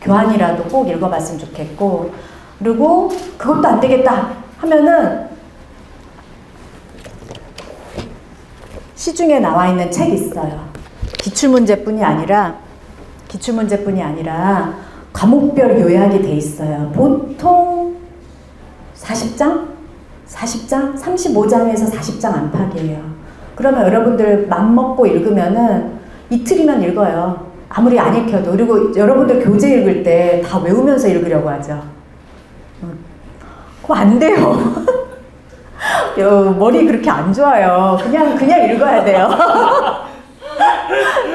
교환이라도 꼭 읽어봤으면 좋겠고, 그리고 그것도 안 되겠다 하면은 시중에 나와 있는 책 있어요. 기출문제뿐이 아니라 과목별 요약이 돼 있어요. 보통 40장? 35장에서 40장 안팎이에요. 그러면 여러분들 맘먹고 읽으면은 이틀이면 읽어요. 아무리 안 읽혀도. 그리고 여러분들 교재 읽을 때 다 외우면서 읽으려고 하죠. 그럼 안 돼요. 머리 그렇게 안 좋아요. 그냥 읽어야 돼요.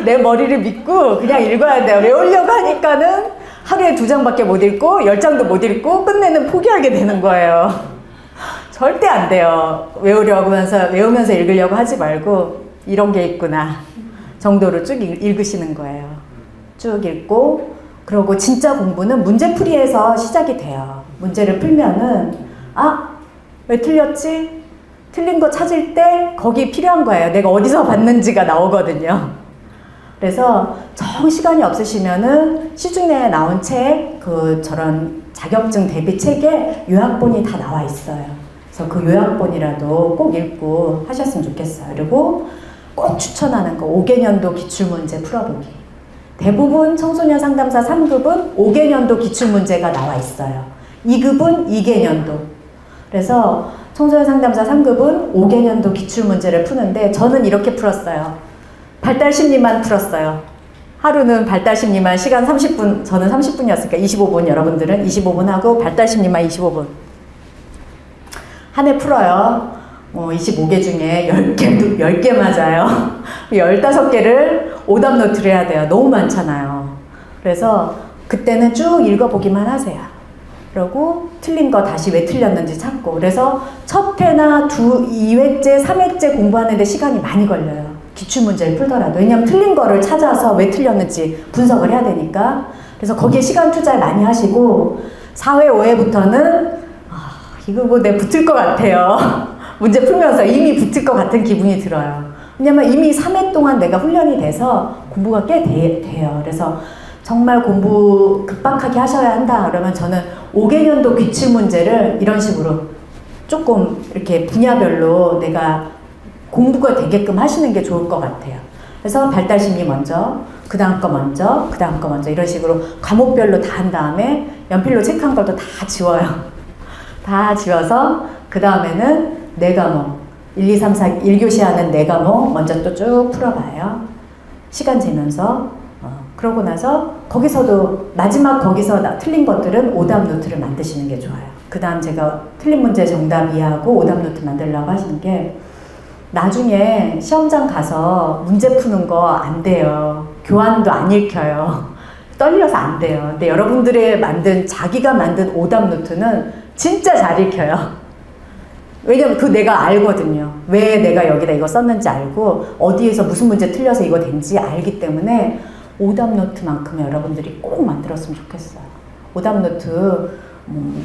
내 머리를 믿고 그냥 읽어야 돼요. 외우려고 하니까는 하루에 2장밖에 못 읽고 10장도 못 읽고 끝내는 포기하게 되는 거예요. 절대 안 돼요. 외우면서 읽으려고 하지 말고 이런 게 있구나 정도로 쭉 읽으시는 거예요. 쭉 읽고, 그러고 진짜 공부는 문제풀이에서 시작이 돼요. 문제를 풀면은 왜 틀렸지? 틀린 거 찾을 때 거기 필요한 거예요. 내가 어디서 봤는지가 나오거든요. 그래서 정 시간이 없으시면은 시중에 나온 책, 저런 자격증 대비 책에 요약본이 다 나와 있어요. 그래서 그 요약본이라도 꼭 읽고 하셨으면 좋겠어요. 그리고 꼭 추천하는 거 5개년도 기출문제 풀어보기. 대부분 청소년 상담사 3급은 5개년도 기출문제가 나와 있어요. 2급은 2개년도. 그래서 청소년 상담사 3급은 5개년도 기출문제를 푸는데 저는 이렇게 풀었어요. 발달심리만 풀었어요. 하루는 발달심리만 시간 30분, 저는 30분이었으니까 25분, 여러분들은 25분 하고 발달심리만 25분. 한 해 풀어요. 25개 중에 10개 맞아요. 15개를 오답 노트를 해야 돼요. 너무 많잖아요. 그래서 그때는 쭉 읽어보기만 하세요. 그러고 틀린 거 다시 왜 틀렸는지 찾고. 그래서 첫 회나 2회째, 3회째 공부하는데 시간이 많이 걸려요. 기출문제를 풀더라도. 왜냐면 틀린 거를 찾아서 왜 틀렸는지 분석을 해야 되니까. 그래서 거기에 시간 투자 많이 하시고 4회, 5회부터는 이거 뭐 내가 붙을 것 같아요. 문제 풀면서 이미 붙을 것 같은 기분이 들어요. 왜냐면 이미 3회 동안 내가 훈련이 돼서 공부가 꽤 돼요. 그래서 정말 공부 급박하게 하셔야 한다 그러면 저는 5개년도 기출문제를 이런 식으로 조금 이렇게 분야별로 내가 공부가 되게끔 하시는 게 좋을 것 같아요. 그래서 발달심리 먼저, 그 다음 거 먼저, 그 다음 거 먼저 이런 식으로 과목별로 다 한 다음에 연필로 체크한 것도 다 지워요. 다 지워서 그 다음에는 4과목 1, 2, 3, 4 1교시 하는 4과목 먼저 또 쭉 풀어봐요. 시간 재면서 그러고 나서 거기서도 마지막 거기서 틀린 것들은 오답 노트를 만드시는 게 좋아요. 그 다음 제가 틀린 문제 정답 이해하고 오답 노트 만들려고 하시는 게 나중에 시험장 가서 문제 푸는 거 안 돼요. 교환도 안 읽혀요. 떨려서 안 돼요. 근데 여러분들의 자기가 만든 오답 노트는 진짜 잘 읽혀요. 왜냐면 내가 알거든요. 왜 내가 여기다 이거 썼는지 알고 어디에서 무슨 문제 틀려서 이거 된지 알기 때문에 오답 노트만큼은 여러분들이 꼭 만들었으면 좋겠어요. 오답 노트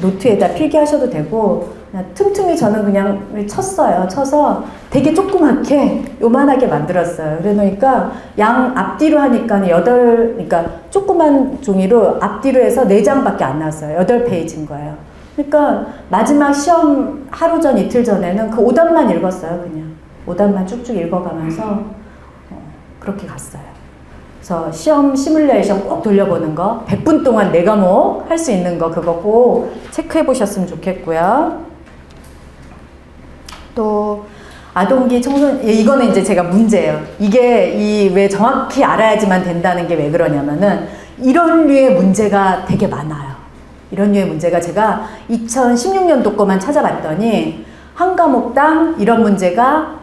노트에다 필기하셔도 되고 그냥 틈틈이 저는 그냥 쳤어요. 쳐서 되게 조그맣게 요만하게 만들었어요. 그러니까 양 앞뒤로 하니까 그러니까 조그만 종이로 앞뒤로 해서 4장밖에 안 나왔어요. 8페이지인 거예요. 그러니까 마지막 시험 하루 전 이틀 전에는 그 오답만 읽었어요. 그냥 오답만 쭉쭉 읽어가면서 그렇게 갔어요. 그래서 시험 시뮬레이션 꼭 돌려보는 거 100분 동안 4과목 할 수 있는 거 그거 꼭 체크해 보셨으면 좋겠고요. 또 아동기 청소년, 이거는 이제 제가 문제예요. 이게 왜 정확히 알아야지만 된다는 게 왜 그러냐면은 이런 류의 문제가 되게 많아요. 이런 류의 문제가 제가 2016년도 거만 찾아봤더니 한 과목당 이런 문제가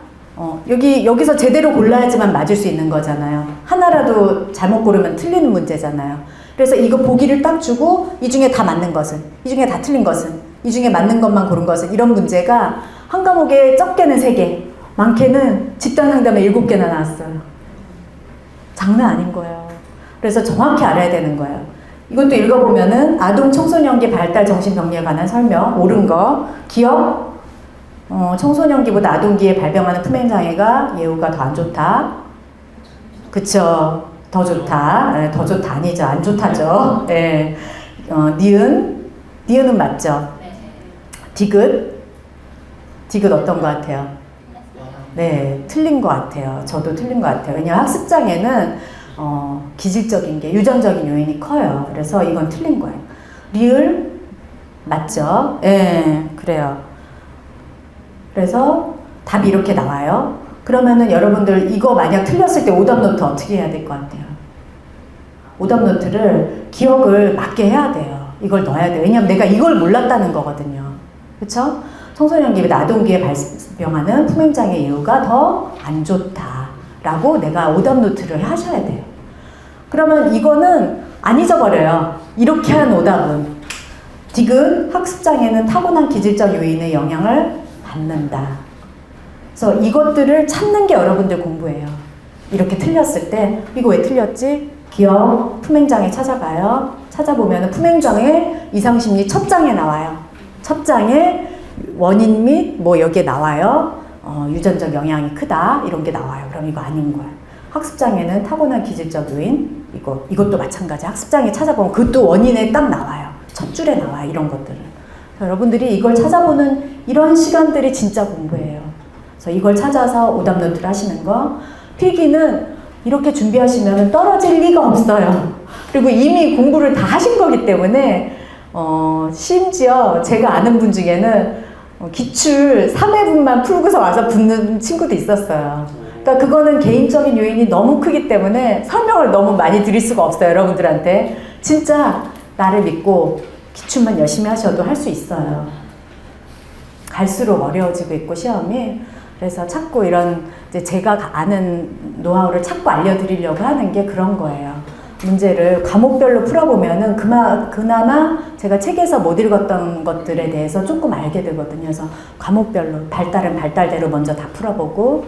여기서 제대로 골라야지만 맞을 수 있는 거잖아요. 하나라도 잘못 고르면 틀리는 문제잖아요. 그래서 이거 보기를 딱 주고 이 중에 다 맞는 것은, 이 중에 다 틀린 것은, 이 중에 맞는 것만 고른 것은, 이런 문제가 한 과목에 적게는 3개, 많게는 집단 상담에 7개나 나왔어요. 장난 아닌 거예요. 그래서 정확히 알아야 되는 거예요. 이것도 읽어보면은 아동 청소년기 발달 정신병리에 관한 설명, 옳은 거, 기억, 청소년기보다 아동기에 발병하는 품행장애가 예후가 더 안 좋다. 그쵸. 더 좋다. 네, 더 좋다 아니죠. 안 좋다죠. 네. 니은은 맞죠. 디귿 어떤 것 같아요? 네, 틀린 것 같아요. 저도 틀린 것 같아요. 왜냐하면 학습장애는 기질적인 게 유전적인 요인이 커요. 그래서 이건 틀린 거예요. 리을 맞죠? 예, 그래요. 그래서 답이 이렇게 나와요. 그러면은 여러분들 이거 만약 틀렸을 때 오답노트 어떻게 해야 될 것 같아요? 오답노트를 기억을 맞게 해야 돼요. 이걸 넣어야 돼요. 왜냐면 내가 이걸 몰랐다는 거거든요. 그쵸? 청소년기보다 아동기에 발병하는 품행장애 예후가 더 안 좋다라고 내가 오답노트를 하셔야 돼요. 그러면 이거는 안 잊어버려요. 이렇게 한 오답은. 디귿, 학습장애는 타고난 기질적 요인의 영향을 받는다. 그래서 이것들을 찾는 게 여러분들 공부예요. 이렇게 틀렸을 때 이거 왜 틀렸지? 기억, 품행장애 찾아봐요. 찾아보면 품행장애 이상심리 첫 장에 나와요. 첫 장에 원인 및 뭐 여기에 나와요. 유전적 영향이 크다 이런 게 나와요. 그럼 이거 아닌 거예요. 학습장애는 타고난 기질적 요인, 이것도 마찬가지. 학습장애 찾아보면 그것도 원인에 딱 나와요. 첫 줄에 나와요. 이런 것들을. 여러분들이 이걸 찾아보는 이런 시간들이 진짜 공부예요. 그래서 이걸 찾아서 오답노트를 하시는 거. 필기는 이렇게 준비하시면 떨어질 리가 없어요. 그리고 이미 공부를 다 하신 거기 때문에 심지어 제가 아는 분 중에는 기출 3회분만 풀고서 와서 붙는 친구도 있었어요. 그러니까 그거는 개인적인 요인이 너무 크기 때문에 설명을 너무 많이 드릴 수가 없어요. 여러분들한테. 진짜 나를 믿고 기출만 열심히 하셔도 할 수 있어요. 갈수록 어려워지고 있고 시험이. 그래서 자꾸 이런 이제 제가 아는 노하우를 자꾸 알려드리려고 하는 게 그런 거예요. 문제를 과목별로 풀어보면은 그나마 제가 책에서 못 읽었던 것들에 대해서 조금 알게 되거든요. 그래서 과목별로 발달은 발달대로 먼저 다 풀어보고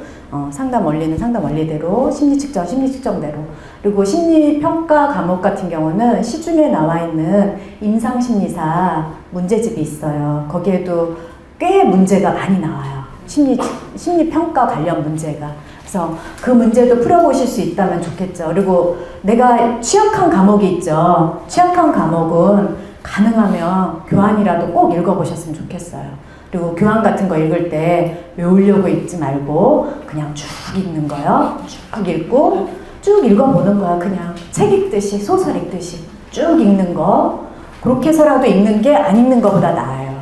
상담 원리는 상담 원리대로, 심리 측정 심리 측정대로. 그리고 심리 평가 과목 같은 경우는 시중에 나와 있는 임상심리사 문제집이 있어요. 거기에도 꽤 문제가 많이 나와요. 심리 평가 관련 문제가. 그래서 그 문제도 풀어보실 수 있다면 좋겠죠. 그리고 내가 취약한 과목이 있죠. 취약한 과목은 가능하면 교환이라도 꼭 읽어보셨으면 좋겠어요. 그리고 교환 같은 거 읽을 때 외우려고 읽지 말고 그냥 쭉 읽는 거요. 쭉 읽고 쭉 읽어보는 거야. 그냥 책 읽듯이, 소설 읽듯이 쭉 읽는 거. 그렇게 해서라도 읽는 게 안 읽는 것보다 나아요.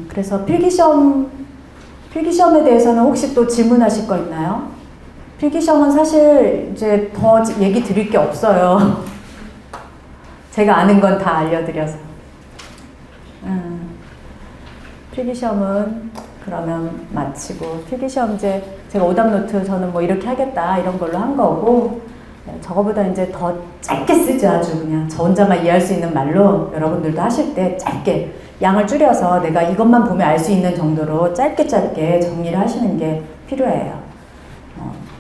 그래서 필기시험에 대해서는 혹시 또 질문하실 거 있나요? 필기시험은 사실 이제 더 얘기 드릴 게 없어요. 제가 아는 건 다 알려드려서. 필기시험은 그러면 마치고, 필기시험 이제 제가 오답노트 저는 뭐 이렇게 하겠다 이런 걸로 한 거고, 저거보다 이제 더 짧게 쓰죠. 아주 그냥 저 혼자만 이해할 수 있는 말로 여러분들도 하실 때 짧게 양을 줄여서 내가 이것만 보면 알 수 있는 정도로 짧게 정리를 하시는 게 필요해요.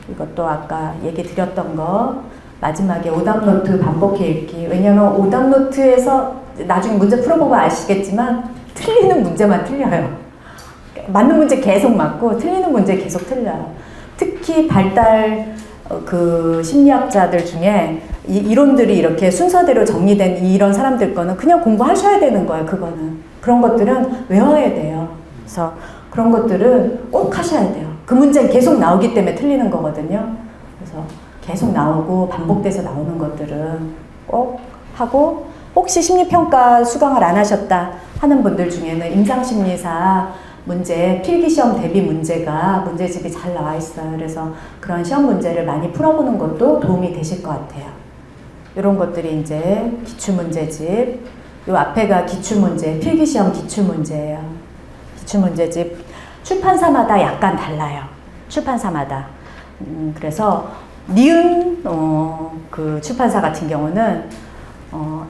이것도 아까 얘기 드렸던 거 마지막에 오답노트 반복해 읽기. 왜냐면 오답노트에서 나중에 문제 풀어보면 아시겠지만 틀리는 문제만 틀려요. 맞는 문제 계속 맞고 틀리는 문제 계속 틀려요. 특히 발달 심리학자들 중에 이론들이 이렇게 순서대로 정리된 이런 사람들 거는 그냥 공부하셔야 되는 거예요. 그런 것들은 외워야 돼요. 그래서 그런 것들은 꼭 하셔야 돼요. 그 문제는 계속 나오기 때문에 틀리는 거거든요. 그래서 계속 나오고 반복돼서 나오는 것들은 꼭 하고, 혹시 심리평가 수강을 안 하셨다. 하는 분들 중에는 임상심리사 문제, 필기시험 대비 문제가 문제집이 잘 나와 있어요. 그래서 그런 시험 문제를 많이 풀어보는 것도 도움이 되실 것 같아요. 이런 것들이 이제 기출문제집, 요 앞에가 기출문제, 필기시험 기출문제예요. 기출문제집 출판사마다 약간 달라요. 출판사마다. 그래서 니은 그 출판사 같은 경우는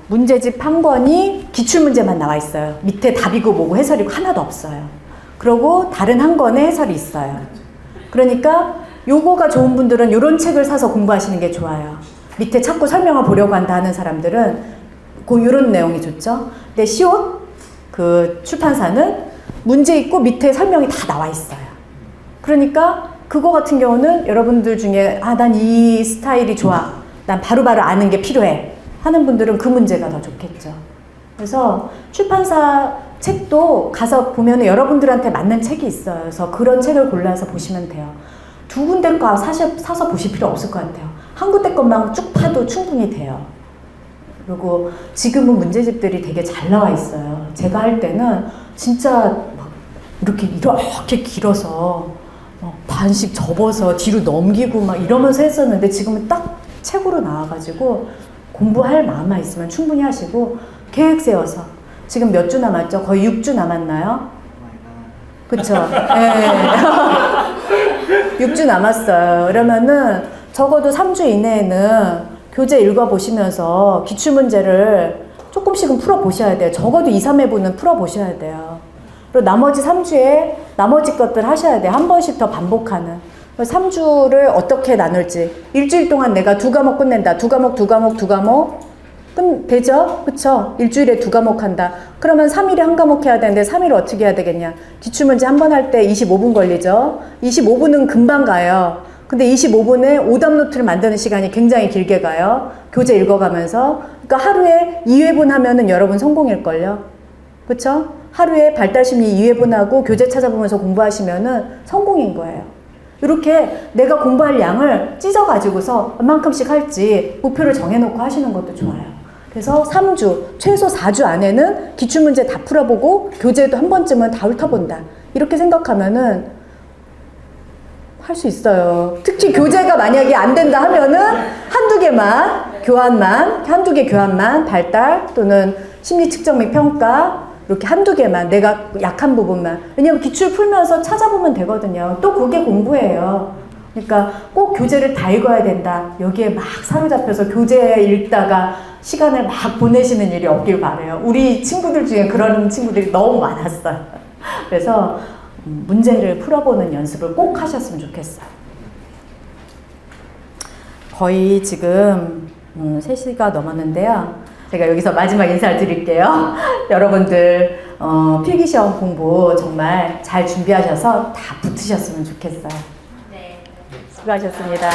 문제집 한 권이 기출문제만 나와 있어요. 밑에 답이고 뭐고 해설이고 하나도 없어요. 그리고 다른 한 권에 해설이 있어요. 그러니까 요거가 좋은 분들은 요런 책을 사서 공부하시는 게 좋아요. 밑에 자꾸 설명을 보려고 한다 하는 사람들은 요런 내용이 좋죠. 근데 시옷 그 출판사는 문제 있고 밑에 설명이 다 나와 있어요. 그러니까 그거 같은 경우는 여러분들 중에 난 이 스타일이 좋아. 난 바로바로 아는 게 필요해. 하는 분들은 그 문제가 더 좋겠죠. 그래서 출판사 책도 가서 보면 여러분들한테 맞는 책이 있어요. 그래서 그런 책을 골라서 보시면 돼요. 두 군데 거 사서 보실 필요 없을 것 같아요. 한 군데 것만 쭉 파도 충분히 돼요. 그리고 지금은 문제집들이 되게 잘 나와 있어요. 제가 할 때는 진짜 막 이렇게 길어서 반씩 접어서 뒤로 넘기고 막 이러면서 했었는데 지금은 딱 책으로 나와가지고 공부할 마음만 있으면 충분히 하시고 계획 세워서 지금 몇 주 남았죠? 거의 6주 남았나요? 그쵸? 네. 6주 남았어요. 그러면은 적어도 3주 이내에는 교재 읽어보시면서 기출문제를 조금씩은 풀어보셔야 돼요. 적어도 2, 3회분은 풀어보셔야 돼요. 그리고 나머지 3주에 나머지 것들 하셔야 돼요. 한 번씩 더 반복하는. 3주를 어떻게 나눌지. 일주일 동안 내가 2과목 끝낸다. 2과목 되죠? 그쵸? 일주일에 2과목 한다. 그러면 3일에 한 과목 해야 되는데 3일을 어떻게 해야 되겠냐? 기출문제 한 번 할 때 25분 걸리죠? 25분은 금방 가요. 근데 25분에 오답 노트를 만드는 시간이 굉장히 길게 가요. 교재 읽어가면서. 그러니까 하루에 2회분 하면은 여러분 성공일걸요? 그쵸? 하루에 발달심리 2회분 하고 교재 찾아보면서 공부하시면은 성공인 거예요. 이렇게 내가 공부할 양을 찢어가지고서 얼만큼씩 할지 목표를 정해놓고 하시는 것도 좋아요. 그래서 3주, 최소 4주 안에는 기출문제 다 풀어보고 교재도 한 번쯤은 다 훑어본다. 이렇게 생각하면은 할 수 있어요. 특히 교재가 만약에 안 된다 하면은 한두 개 교환만, 발달 또는 심리 측정 및 평가 이렇게 한두 개만, 내가 약한 부분만. 왜냐면 기출 풀면서 찾아보면 되거든요. 또 그게 공부예요. 그러니까 꼭 교재를 다 읽어야 된다. 여기에 막 사로잡혀서 교재 읽다가 시간을 막 보내시는 일이 없길 바라요. 우리 친구들 중에 그런 친구들이 너무 많았어요. 그래서 문제를 풀어보는 연습을 꼭 하셨으면 좋겠어요. 거의 지금 3시가 넘었는데요. 제가 여기서 마지막 인사를 드릴게요. 여러분들 필기시험 공부 정말 잘 준비하셔서 다 붙으셨으면 좋겠어요. 네. 수고하셨습니다.